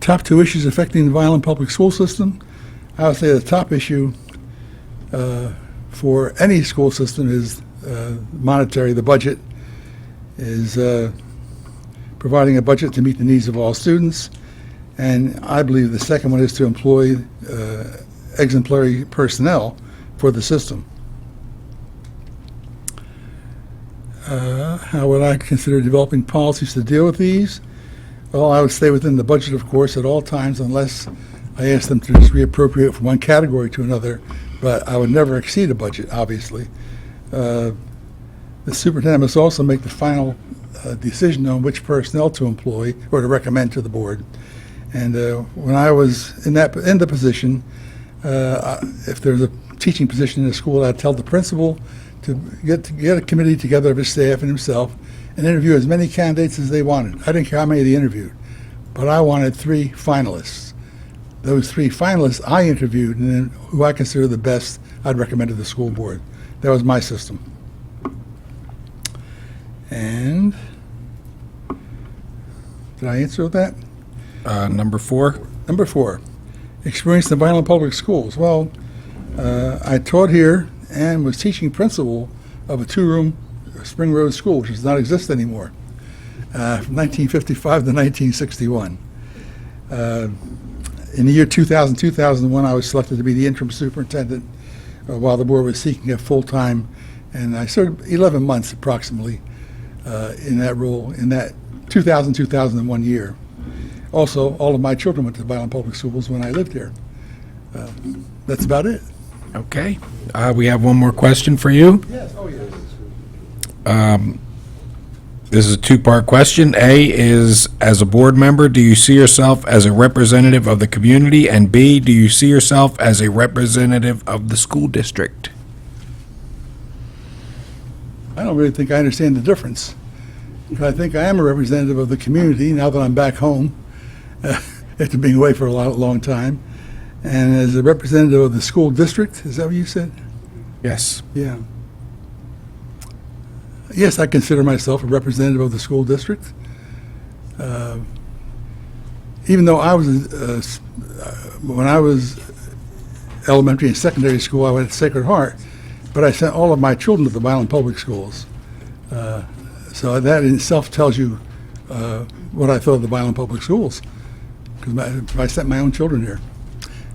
top 2 issues affecting the Vineland public school system. I would say the top issue for any school system is monetary. The budget is providing a budget to meet the needs of all students. And I believe the second one is to employ exemplary personnel for the system. How would I consider developing policies to deal with these? Well, I would stay within the budget, of course, at all times, unless I ask them to just reappropriate from one category to another, but I would never exceed a budget, obviously. The superintendent must also make the final decision on which personnel to employ or to recommend to the board. And when I was in the position, if there's a teaching position in a school, I'd tell the principal to get a committee together of his staff and himself and interview as many candidates as they wanted. I didn't care how many they interviewed, but I wanted 3 finalists. Those 3 finalists I interviewed, and then who I consider the best, I'd recommend to the school board. That was my system. And did I answer that? Number 4. Number 4, experience in the Vineland Public Schools. Well, I taught here and was teaching principal of a 2-room Spring Road School, which does not exist anymore, from 1955 to 1961. In the year 2000-2001, I was selected to be the interim superintendent while the board was seeking a full-time, and I served 11 months approximately in that role in that 2000-2001 year. Also, all of my children went to the Vineland Public Schools when I lived here. That's about it. Okay. We have one more question for you. Yes, oh yes. This is a 2-part question. A is, as a board member, do you see yourself as a representative of the community? And B, do you see yourself as a representative of the school district? I don't really think I understand the difference. I think I am a representative of the community now that I'm back home after being away for a long time. And as a representative of the school district, is that what you said? Yes. Yeah. Yes, I consider myself a representative of the school district. Even though I was, when I was elementary and secondary school, I went to Sacred Heart, but I sent all of my children to the Vineland Public Schools. So that in itself tells you what I thought of the Vineland Public Schools, because I sent my own children here.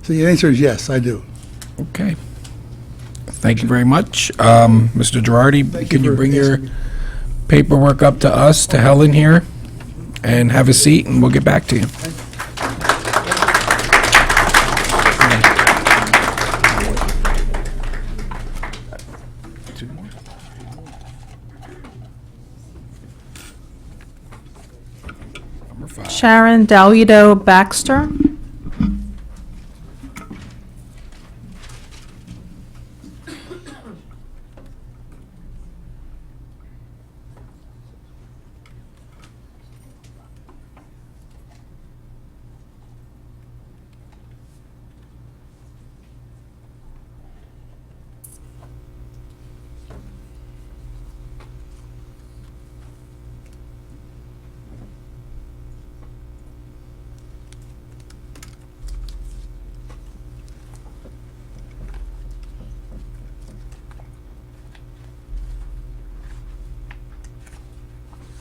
So the answer is yes, I do. Okay. Thank you very much. Mr. Girardi, can you bring your paperwork up to us, to Helen here, and have a seat, and we'll get back to you. Number 5. Sharon Dalito Baxter.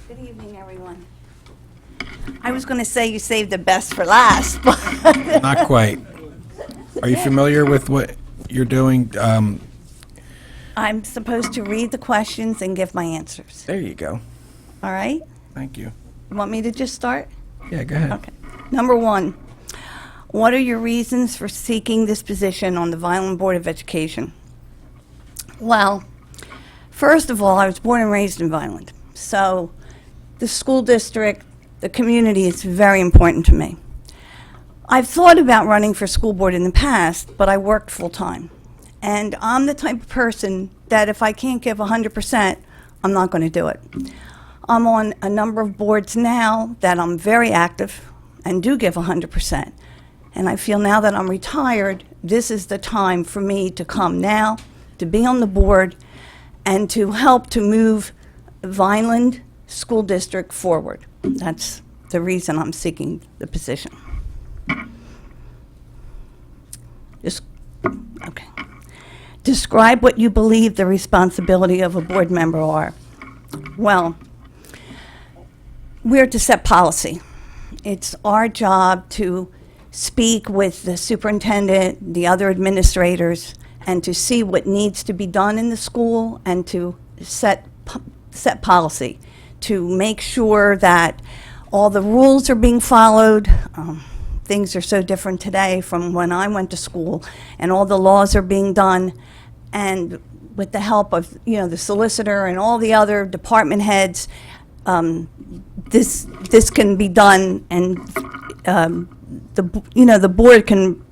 Good evening, everyone. I was going to say you saved the best for last, but... Not quite. Are you familiar with what you're doing? I'm supposed to read the questions and give my answers. There you go. All right? Thank you. You want me to just start? Yeah, go ahead. Okay. Number one, what are your reasons for seeking this position on the Vineland Board of Education? Well, first of all, I was born and raised in Vineland. So the school district, the community is very important to me. I've thought about running for school board in the past, but I worked full-time. And I'm the type of person that if I can't give 100%, I'm not going to do it. I'm on a number of boards now that I'm very active and do give 100%. And I feel now that I'm retired, this is the time for me to come now, to be on the board, and to help to move Vineland School District forward. That's the reason I'm seeking the position. Okay. Describe what you believe the responsibility of a board member are. Well, we're to set policy. It's our job to speak with the superintendent, the other administrators, and to see what needs to be done in the school and to set policy, to make sure that all the rules are being followed. Things are so different today from when I went to school, and all the laws are being done. And with the help of, the solicitor and all the other department heads, this can be done, and the board can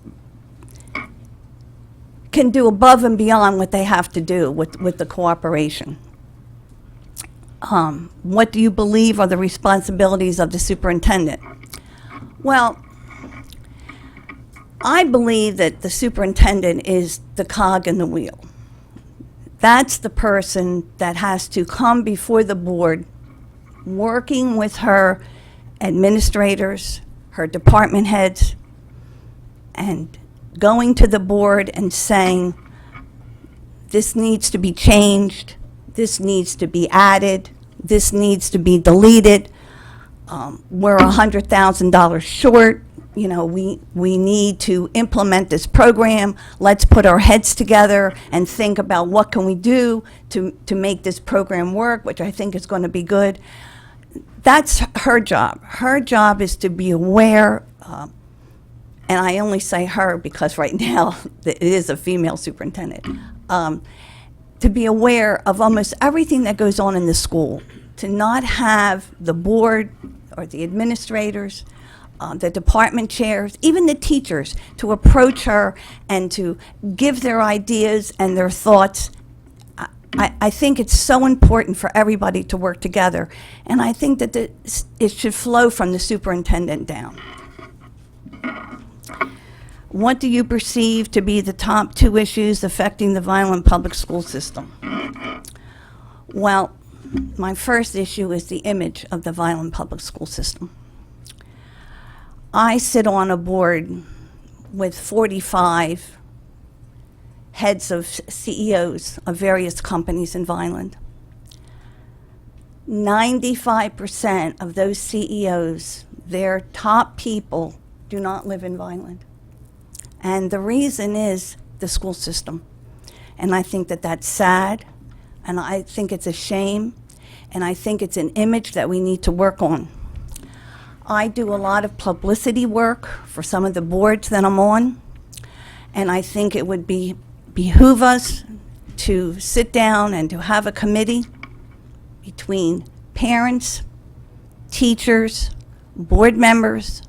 do above and beyond what they have to do with the cooperation. What do you believe are the responsibilities of the superintendent? Well, I believe that the superintendent is the cog in the wheel. That's the person that has to come before the board, working with her administrators, her department heads, and going to the board and saying, this needs to be changed, this needs to be added, this needs to be deleted, we're $100,000 short, we need to implement this program. Let's put our heads together and think about what can we do to make this program work, which I think is going to be good. That's her job. Her job is to be aware, and I only say her because right now it is a female superintendent, to be aware of almost everything that goes on in the school, to not have the board or the administrators, the department chairs, even the teachers, to approach her and to give their ideas and their thoughts. I think it's so important for everybody to work together, and I think that it should flow from the superintendent down. What do you perceive to be the top 2 issues affecting the Vineland Public School System? Well, my first issue is the image of the Vineland Public School System. I sit on a board with 45 heads of CEOs of various companies in Vineland. 95% of those CEOs, their top people, do not live in Vineland. And the reason is the school system. And I think that that's sad, and I think it's a shame, and I think it's an image that we need to work on. I do a lot of publicity work for some of the boards that I'm on, and I think it would behoove us to sit down and to have a committee between parents, teachers, board members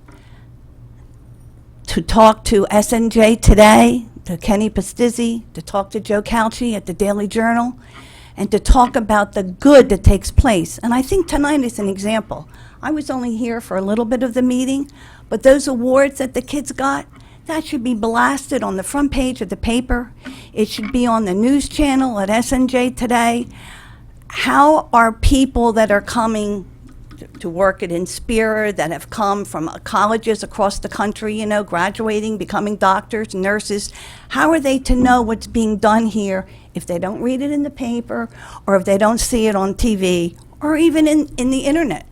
to talk to SNJ Today, to Kenny Pastizzi, to talk to Joe Calci at the Daily Journal, and to talk about the good that takes place. And I think tonight is an example. I was only here for a little bit of the meeting, but those awards that the kids got, that should be blasted on the front page of the paper. It should be on the news channel at SNJ Today. How are people that are coming to work at Inspira, that have come from colleges across the country, you know, graduating, becoming doctors, nurses, how are they to know what's being done here if they don't read it in the paper, or if they don't see it on TV, or even in the internet,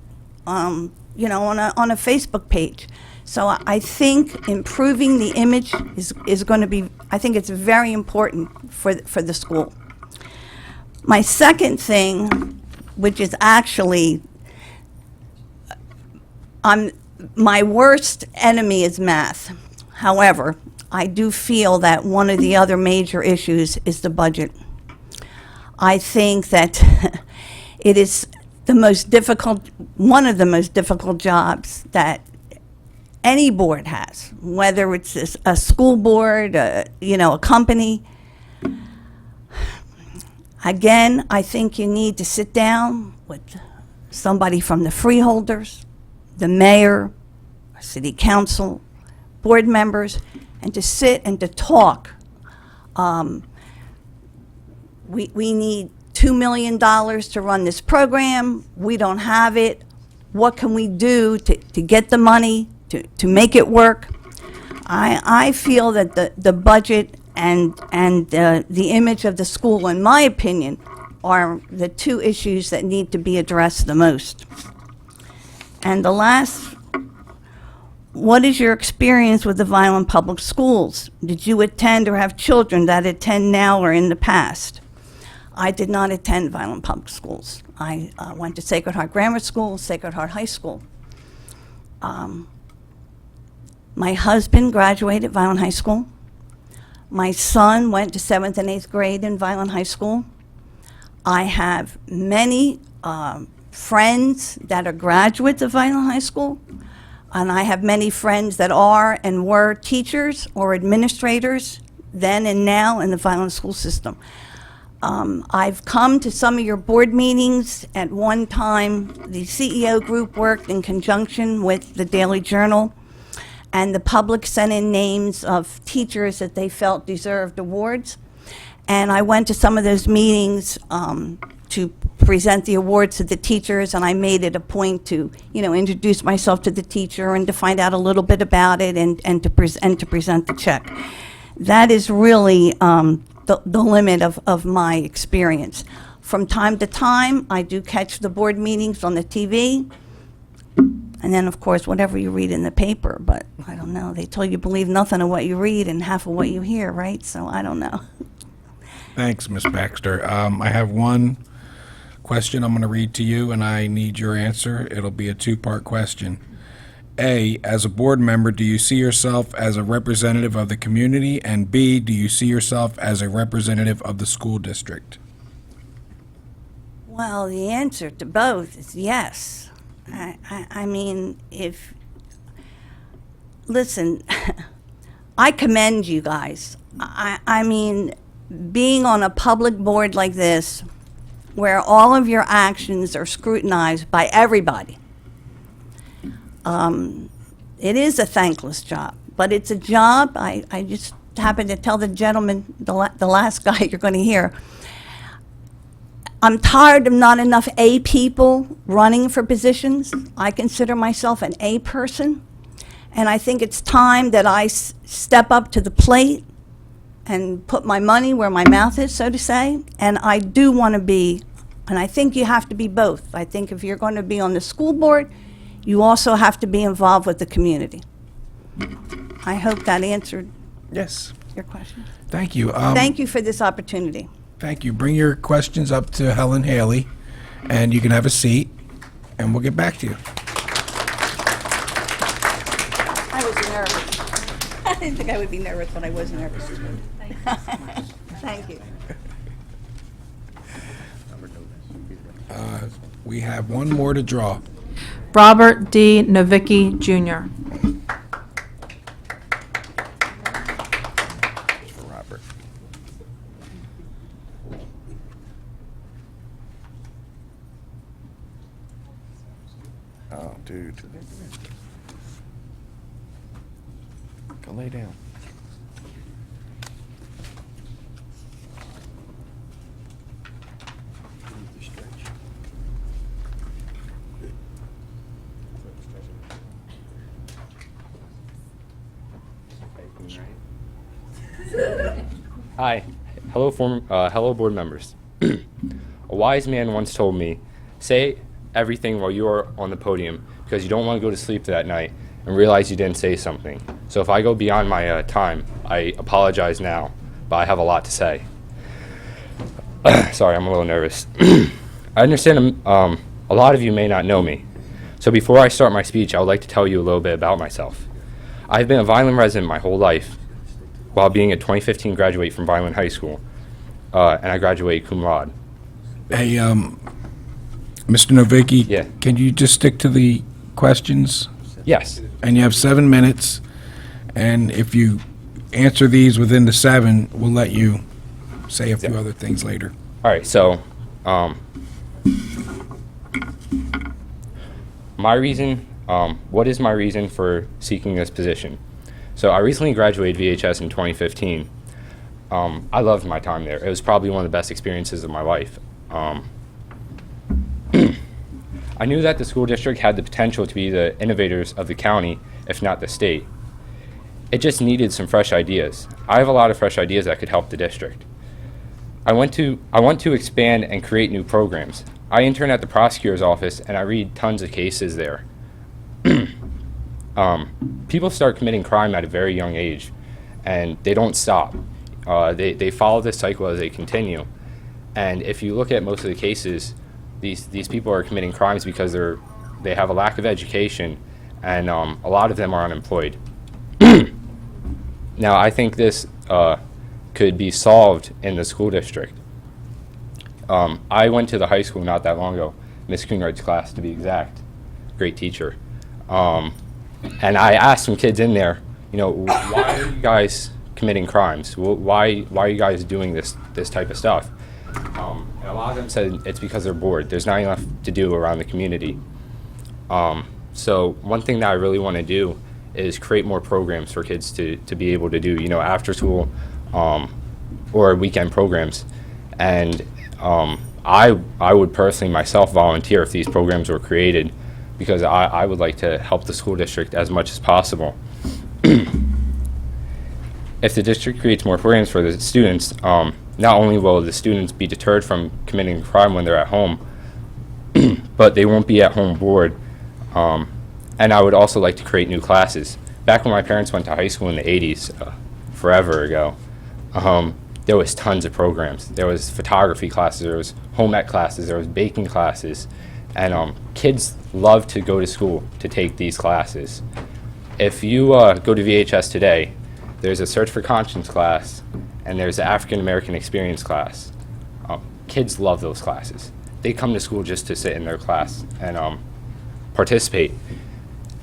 you know, on a Facebook page? So I think improving the image is going to be, I think it's very important for the school. My second thing, which is actually, my worst enemy is math. However, I do feel that one of the other major issues is the budget. I think that it is the most difficult, one of the most difficult jobs that any board has, whether it's a school board, you know, a company. Again, I think you need to sit down with somebody from the freeholders, the mayor, city council, board members, and to sit and to talk. We need $2 million to run this program. We don't have it. What can we do to get the money, to make it work? I feel that the budget and the image of the school, in my opinion, are the two issues that need to be addressed the most. And the last, what is your experience with the Vineland Public Schools? Did you attend or have children that attend now or in the past? I did not attend Vineland Public Schools. I went to Sacred Heart Grammar School, Sacred Heart High School. My husband graduated Vineland High School. My son went to 7th and 8th grade in Vineland High School. I have many friends that are graduates of Vineland High School, and I have many friends that are and were teachers or administrators then and now in the Vineland school system. I've come to some of your board meetings. At one time, the CEO group worked in conjunction with the Daily Journal, and the public sent in names of teachers that they felt deserved awards. And I went to some of those meetings to present the awards to the teachers, and I made it a point to, you know, introduce myself to the teacher and to find out a little bit about it and to present the check. That is really the limit of my experience. From time to time, I do catch the board meetings on the TV, and then, of course, whatever you read in the paper, but I don't know. They tell you believe nothing of what you read and half of what you hear, right? So I don't know. Thanks, Ms. Baxter. I have one question I'm going to read to you, and I need your answer. It'll be a two-part question. A, as a board member, do you see yourself as a representative of the community? And B, do you see yourself as a representative of the school district? Well, the answer to both is yes. I mean, listen, I commend you guys. I mean, being on a public board like this, where all of your actions are scrutinized by everybody, it is a thankless job, but it's a job. I just happened to tell the gentleman, the last guy you're going to hear, I'm tired of not enough A people running for positions. I consider myself an A person, and I think it's time that I step up to the plate and put my money where my mouth is, so to say. And I do want to be, and I think you have to be both. I think if you're going to be on the school board, you also have to be involved with the community. I hope that answered Yes. your question. Thank you. Thank you for this opportunity. Thank you. Bring your questions up to Helen Haley, and you can have a seat, and we'll get back to you. I was nervous. I didn't think I would be nervous, but I was nervous. Thank you. We have one more to draw. Robert D. Novicki, Jr. For Robert. Oh, dude. Go lay down. Hi. Hello, board members. A wise man once told me, say everything while you are on the podium because you don't want to go to sleep that night and realize you didn't say something. So if I go beyond my time, I apologize now, but I have a lot to say. Sorry, I'm a little nervous. I understand a lot of you may not know me. So before I start my speech, I would like to tell you a little bit about myself. I've been a Vineland resident my whole life, while being a 2015 graduate from Vineland High School, and I graduated cum laude. Hey, Mr. Novicki? Yeah. Can you just stick to the questions? Yes. And you have 7 minutes, and if you answer these within the 7, we'll let you say a few other things later. All right, so my reason, what is my reason for seeking this position? So I recently graduated VHS in 2015. I loved my time there. It was probably one of the best experiences of my life. I knew that the school district had the potential to be the innovators of the county, if not the state. It just needed some fresh ideas. I have a lot of fresh ideas that could help the district. I want to expand and create new programs. I intern at the prosecutor's office and I read tons of cases there. People start committing crime at a very young age, and they don't stop. They follow this cycle as they continue. And if you look at most of the cases, these people are committing crimes because they have a lack of education, and a lot of them are unemployed. Now, I think this could be solved in the school district. I went to the high school not that long ago, Miss Coonright's class to be exact, great teacher. And I asked some kids in there, why are you guys committing crimes? Why are you guys doing this type of stuff? And a lot of them said it's because they're bored. There's not enough to do around the community. So one thing that I really want to do is create more programs for kids to be able to do, after school or weekend programs. And I would personally myself volunteer if these programs were created, because I would like to help the school district as much as possible. If the district creates more programs for the students, not only will the students be deterred from committing crime when they're at home, but they won't be at home bored. And I would also like to create new classes. Back when my parents went to high school in the 80s, forever ago, there was tons of programs. There was photography classes, there was home ec classes, there was baking classes, and kids love to go to school to take these classes. If you go to VHS today, there's a Search for Conscience class, and there's the African American Experience class. Kids love those classes. They come to school just to sit in their class and participate.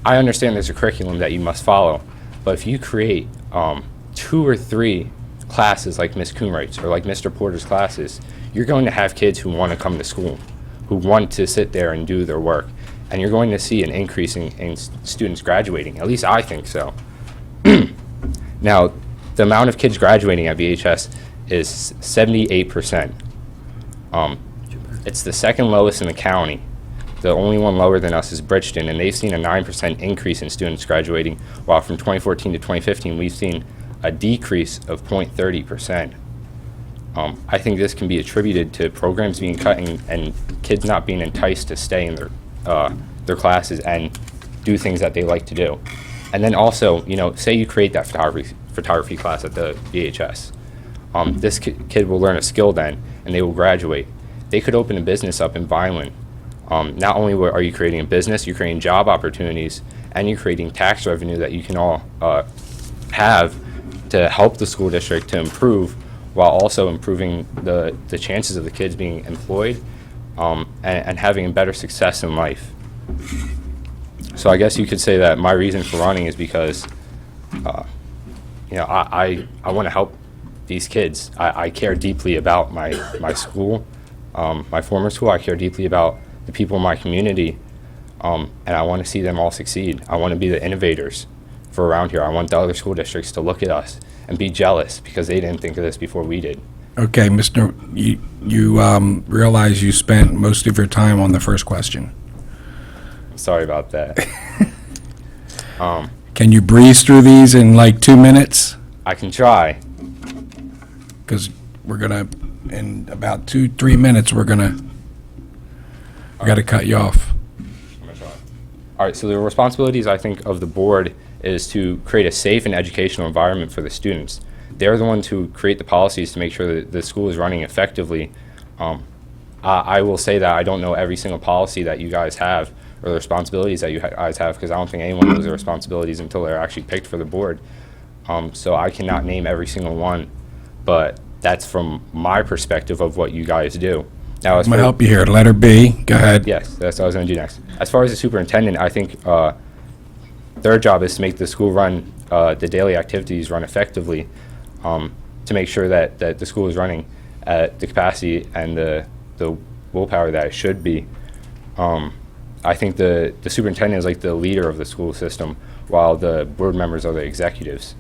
I understand there's a curriculum that you must follow, but if you create 2 or 3 classes like Miss Coonright's or like Mr. Porter's classes, you're going to have kids who want to come to school, who want to sit there and do their work, and you're going to see an increase in students graduating. At least I think so. Now, the amount of kids graduating at VHS is 78%. It's the second lowest in the county. The only one lower than us is Bridgeton, and they've seen a 9% increase in students graduating, while from 2014 to 2015, we've seen a decrease of 0.30%. I think this can be attributed to programs being cut and kids not being enticed to stay in their classes and do things that they like to do. And then also, say you create that photography class at the VHS. This kid will learn a skill then, and they will graduate. They could open a business up in Vineland. Not only are you creating a business, you're creating job opportunities, and you're creating tax revenue that you can all have to help the school district to improve, while also improving the chances of the kids being employed and having a better success in life. So I guess you could say that my reason for running is because, I want to help these kids. I care deeply about my school, my former school. I care deeply about the people in my community, and I want to see them all succeed. I want to be the innovators for around here. I want the other school districts to look at us and be jealous because they didn't think of this before we did. Okay, you realize you spent most of your time on the first question. Sorry about that. Can you breeze through these in like 2 minutes? I can try. Because we're gonna, in about 2-3 minutes, we gotta cut you off. All right, so the responsibilities, I think, of the board is to create a safe and educational environment for the students. They're the ones who create the policies to make sure that the school is running effectively. I will say that I don't know every single policy that you guys have or the responsibilities that you guys have, because I don't think anyone knows their responsibilities until they're actually picked for the board. So I cannot name every single one, but that's from my perspective of what you guys do. Now, I'm gonna help you here. Letter B, go ahead. Yes, that's what I was going to do next. As far as the superintendent, I think their job is to make the school run, the daily activities run effectively, to make sure that the school is running at the capacity and the willpower that it should be. I think the superintendent is like the leader of the school system, while the board members are the executives.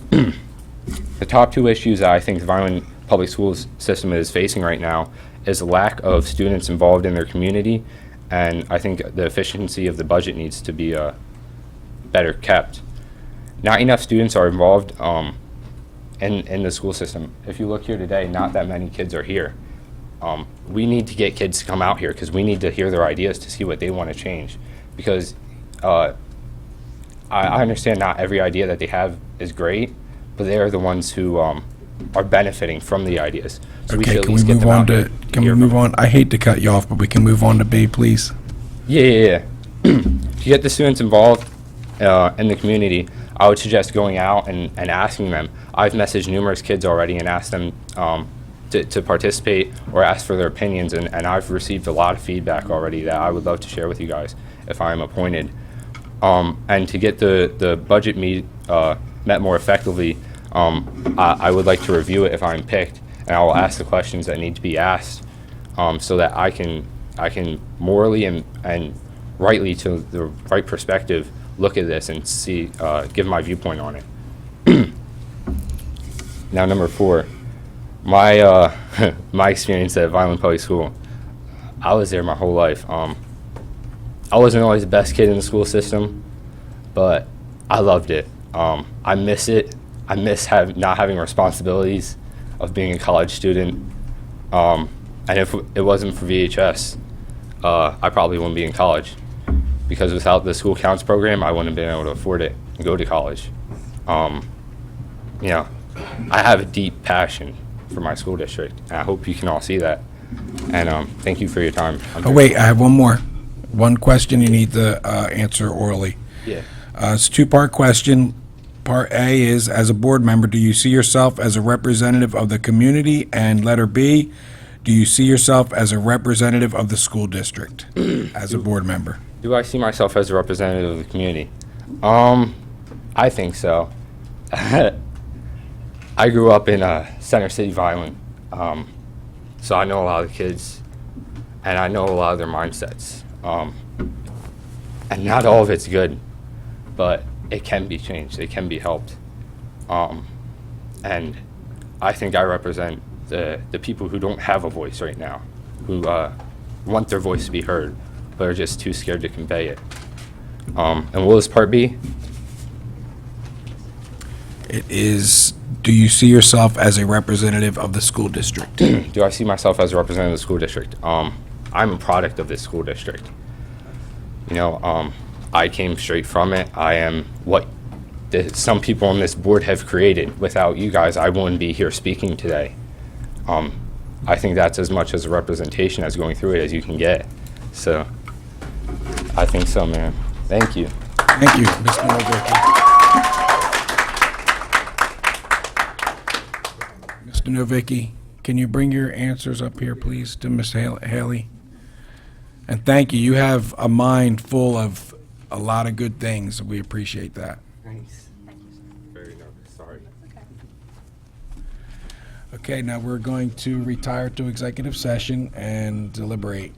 The top two issues that I think the Vineland Public Schools system is facing right now is the lack of students involved in their community, and I think the efficiency of the budget needs to be better kept. Not enough students are involved in the school system. If you look here today, not that many kids are here. We need to get kids to come out here because we need to hear their ideas to see what they want to change. Because I understand not every idea that they have is great, but they are the ones who are benefiting from the ideas. So we should Okay, at can we least get move them on out here. to, can we move on? I hate to cut you off, but we can move on to B, please. Yeah. To get the students involved in the community, I would suggest going out and asking them. I've messaged numerous kids already and asked them to participate or ask for their opinions, and I've received a lot of feedback already that I would love to share with you guys if I'm appointed. And to get the budget met more effectively, I would like to review it if I'm picked, and I will ask the questions that need to be asked so that I can morally and rightly, to the right perspective, look at this and see, give my viewpoint on it. Now, number 4, my my experience at Vineland Public School. I was there my whole life. I wasn't always the best kid in the school system, but I loved it. I miss it. I miss not having responsibilities of being a college student. And if it wasn't for VHS, I probably wouldn't be in college, because without the school counts program, I wouldn't have been able to afford it and go to college. I have a deep passion for my school district, and I hope you can all see that. And thank you for your time. Oh, wait, I have one more. One question you need to answer orally. Yeah. It's a 2-part question. Part A is, as a board member, do you see yourself as a representative of the community? And letter B, do you see yourself as a representative of the school district as a board member? Do I see myself as a representative of the community? I think so. I grew up in Center City, Vineland, so I know a lot of the kids, and I know a lot of their mindsets. And not all of it's good, but it can be changed. It can be helped. And I think I represent the people who don't have a voice right now, who want their voice to be heard, but are just too scared to convey it. And what is part B? It is, do you see yourself as a representative of the school district? Do I see myself as a representative of the school district? I'm a product of this school district. I came straight from it. I am what some people on this board have created. Without you guys, I wouldn't be here speaking today. I think that's as much as a representation as going through it as you can get. So, I think so, man. Thank you. Thank you, Mr. Novicki. Mr. Novicki, can you bring your answers up here, please, to Ms. Haley? And thank you. You have a mind full of a lot of good things. We appreciate that. Thanks. Very nervous, sorry. Okay, now we're going to retire to executive session and deliberate.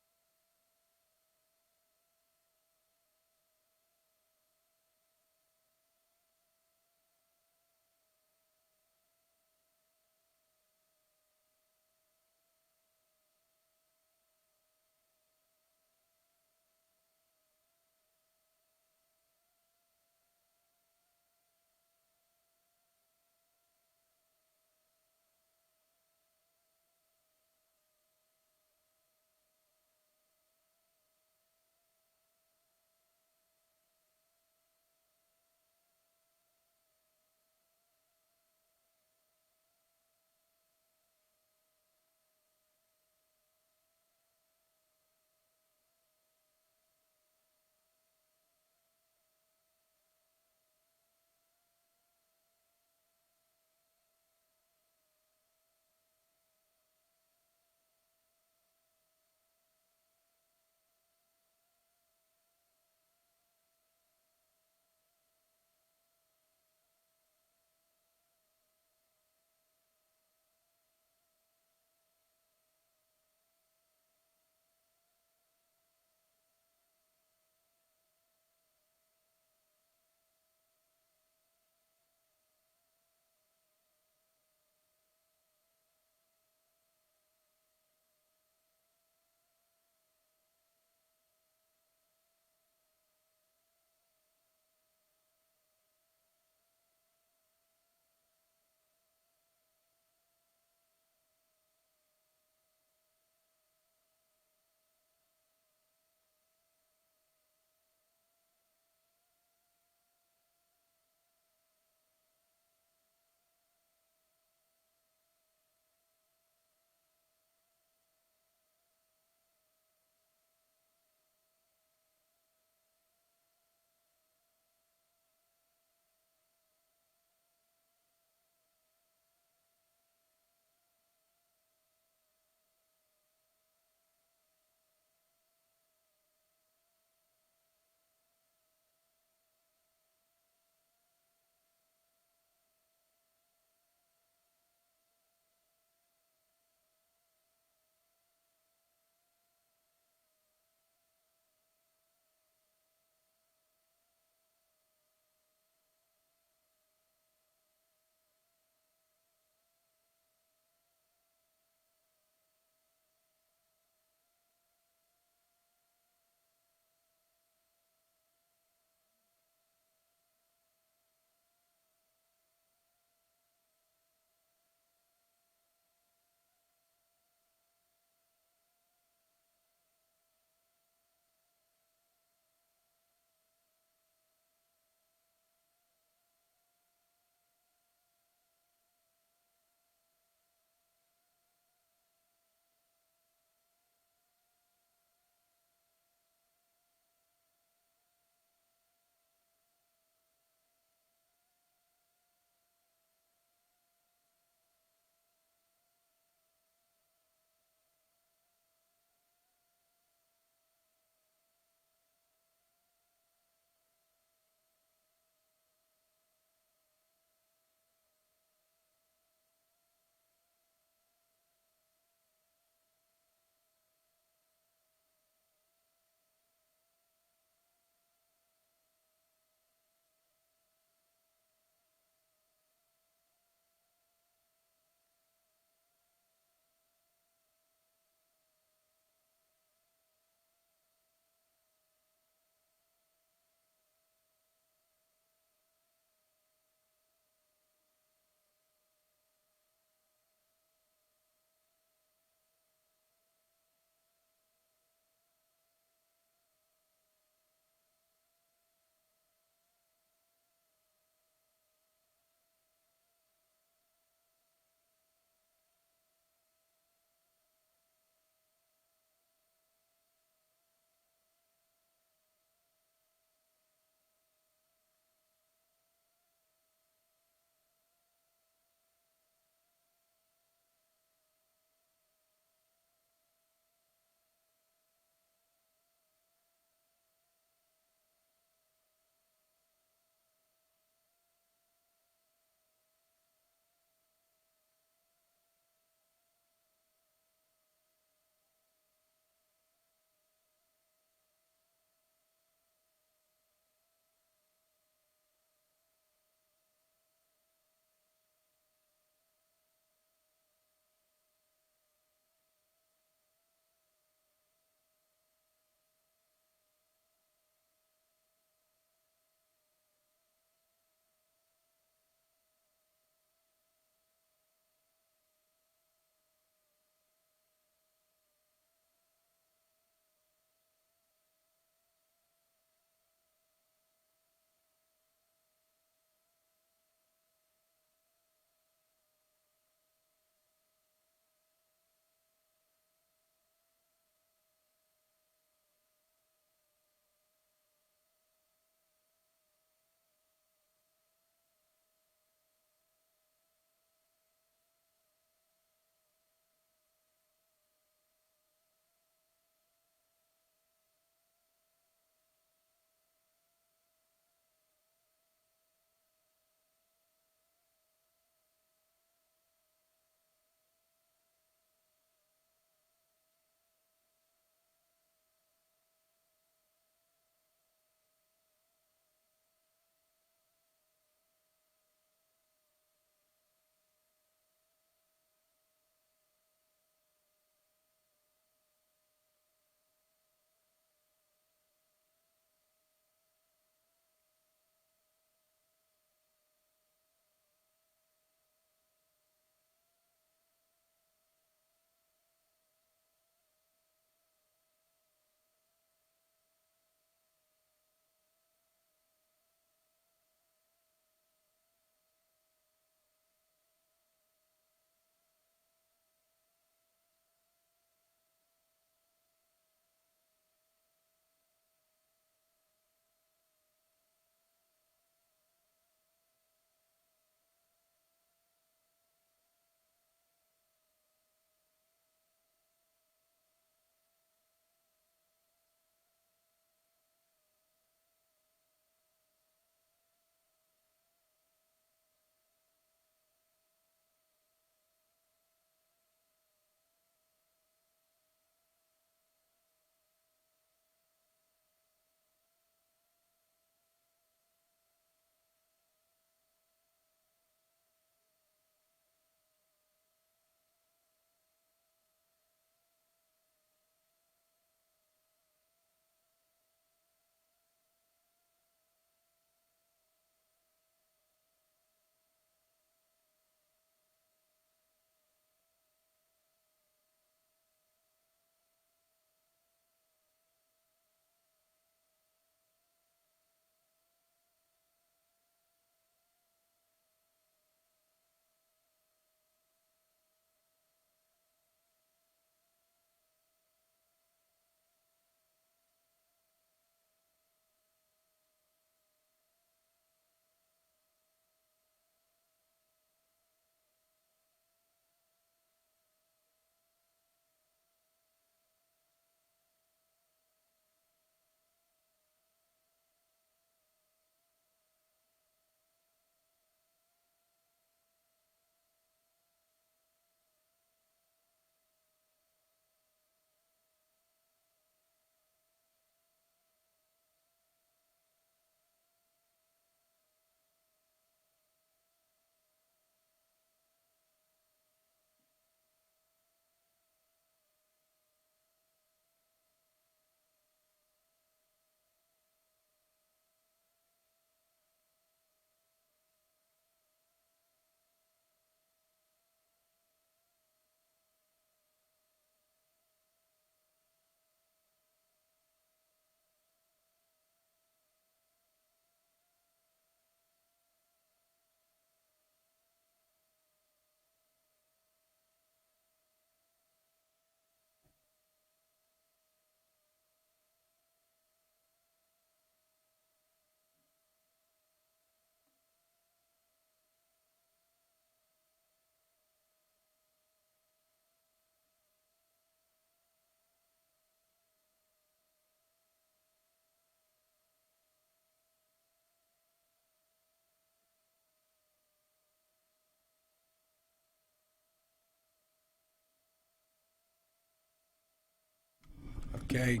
Okay,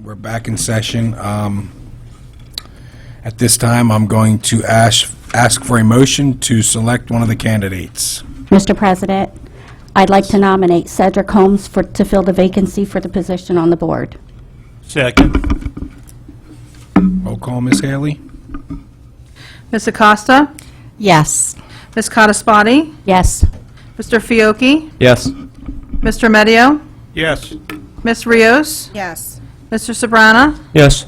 we're back in session. At this time, I'm going to ask for a motion to select one of the candidates. Mr. President, I'd like to nominate Cedric Holmes to fill the vacancy for the position on the board. Second. Roll call, Ms. Haley? Ms. Acosta? Yes. Ms. Codispoti? Yes. Mr. Fiocchi? Yes. Mr. Medio? Yes. Ms. Rios? Yes. Mr. Sobrana? Yes.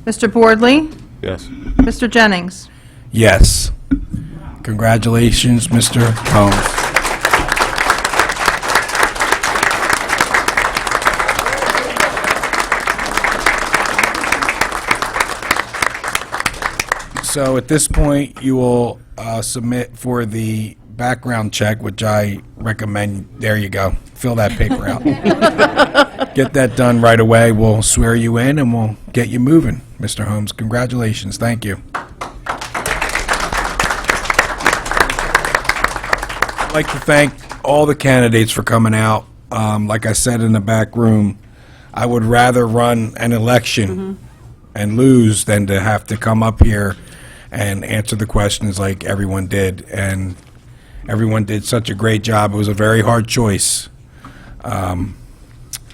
Mr. Boardley? Yes. Mr. Jennings? Yes. Congratulations, Mr. Holmes. So at this point, you will submit for the background check, which I recommend. There you go. Fill that paper out. Get that done right away. We'll swear you in and we'll get you moving, Mr. Holmes. Congratulations. Thank you. I'd like to thank all the candidates for coming out. Like I said in the back room, I would rather run an election and lose than to have to come up here and answer the questions like everyone did. And everyone did such a great job. It was a very hard choice.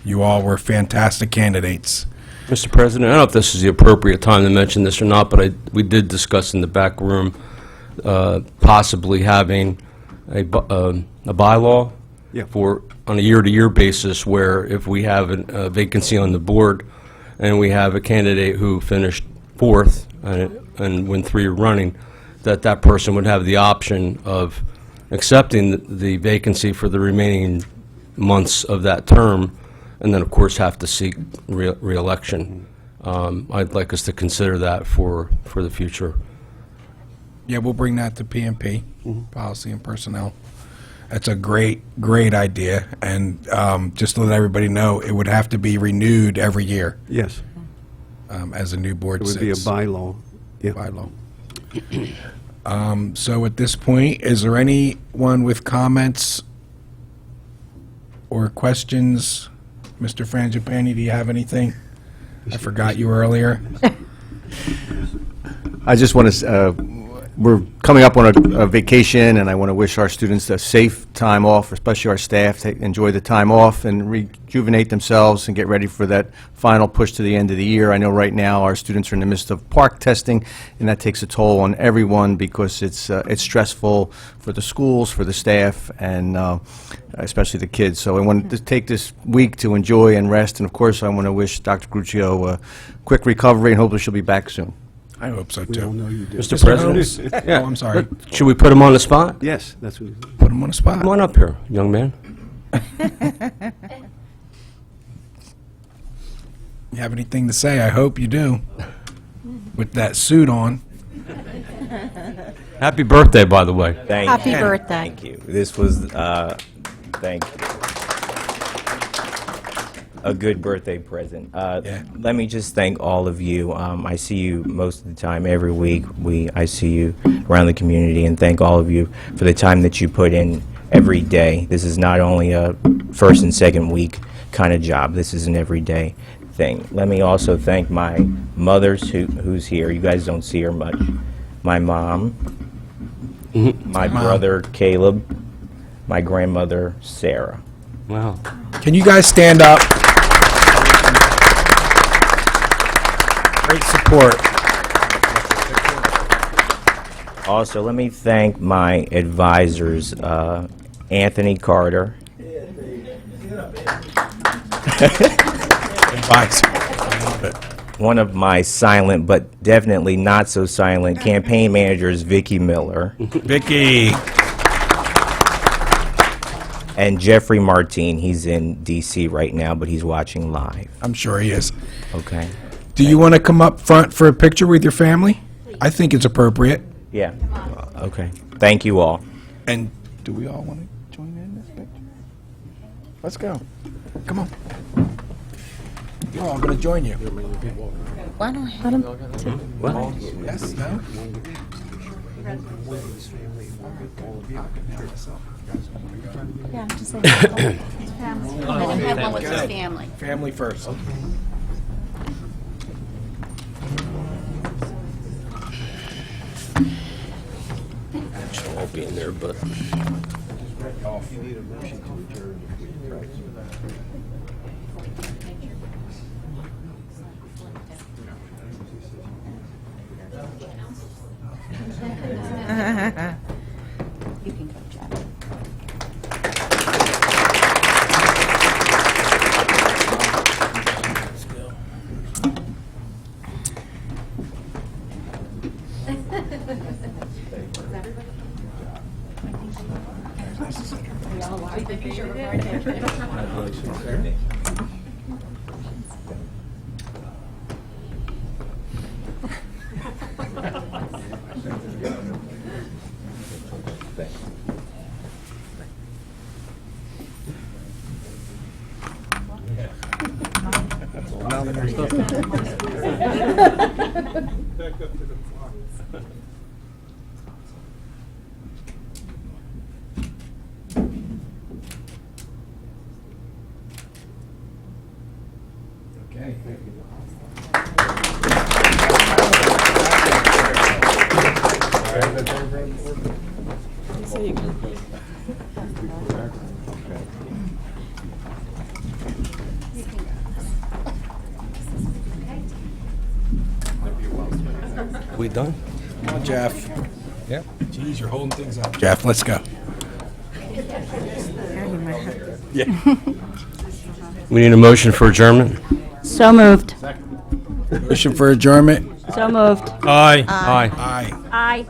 You all were fantastic candidates. Mr. President, I don't know if this is the appropriate time to mention this or not, but we did discuss in the back room possibly having a bylaw for on a year-to-year basis where if we have a vacancy on the board and we have a candidate who finished fourth and went 3-year running, that person would have the option of accepting the vacancy for the remaining months of that term, and then, of course, have to seek re-election. I'd like us to consider that for the future. Yeah, we'll bring that to PMP, Policy and Personnel. That's a great, great idea, and just to let everybody know, it would have to be renewed every year. Yes. As a new board It would sits. be a bylaw. Yeah. Bylaw. So at this point, is there anyone with comments or questions? Mr. Frangipani, do you have anything? I forgot you earlier. I just want to, we're coming up on a vacation, and I want to wish our students a safe time off, especially our staff, to enjoy the time off and rejuvenate themselves and get ready for that final push to the end of the year. I know right now our students are in the midst of park testing, and that takes a toll on everyone because it's stressful for the schools, for the staff, and especially the kids. So I wanted to take this week to enjoy and rest, and of course I want to wish Dr. Gruccio a quick recovery, and hopefully she'll be back soon. I hope so, We too. all know you do. Mr. President? Oh, I'm sorry. Should we put him on the spot? Yes, that's what. Put him on the spot. Come on up here, young man. You have anything to say? I hope you do. With that suit on. Happy birthday, by the way. Happy birthday. Thank you. This was, thank you. A good birthday present. Let me just thank all of you. I see you most of the time, every week. I see you around the community, and thank all of you for the time that you put in every day. This is not only a first and second week kind of job. This is an everyday thing. Let me also thank my mothers who's here. You guys don't see her much. My mom, my brother Caleb, my grandmother Sarah. Wow. Can you guys stand up? Great support. Also, let me thank my advisors, Anthony Carter. Advisor. I love it. One of my silent, but definitely not so silent, campaign managers, Vicki Miller. Vicky. And Jeffrey Martin. He's in D.C. right now, but he's watching live. I'm sure he is. Okay. Do you want to come up front for a picture with your family? I think it's appropriate. Yeah. Okay. Thank you all. And do we all want to join in this picture? Let's go. Come on. You're all going to join you. Why don't Let him. What? Yes, no? Yeah, just say family. And then have one with his family. Family first. won't be in there, but. You can go, Jeff. Okay. We done? Come on, Jeff. Yep. Geez, you're holding things up. Jeff, let's go. We need a motion for adjournment? So moved. Motion for adjournment? So moved. Aye. Aye. Aye.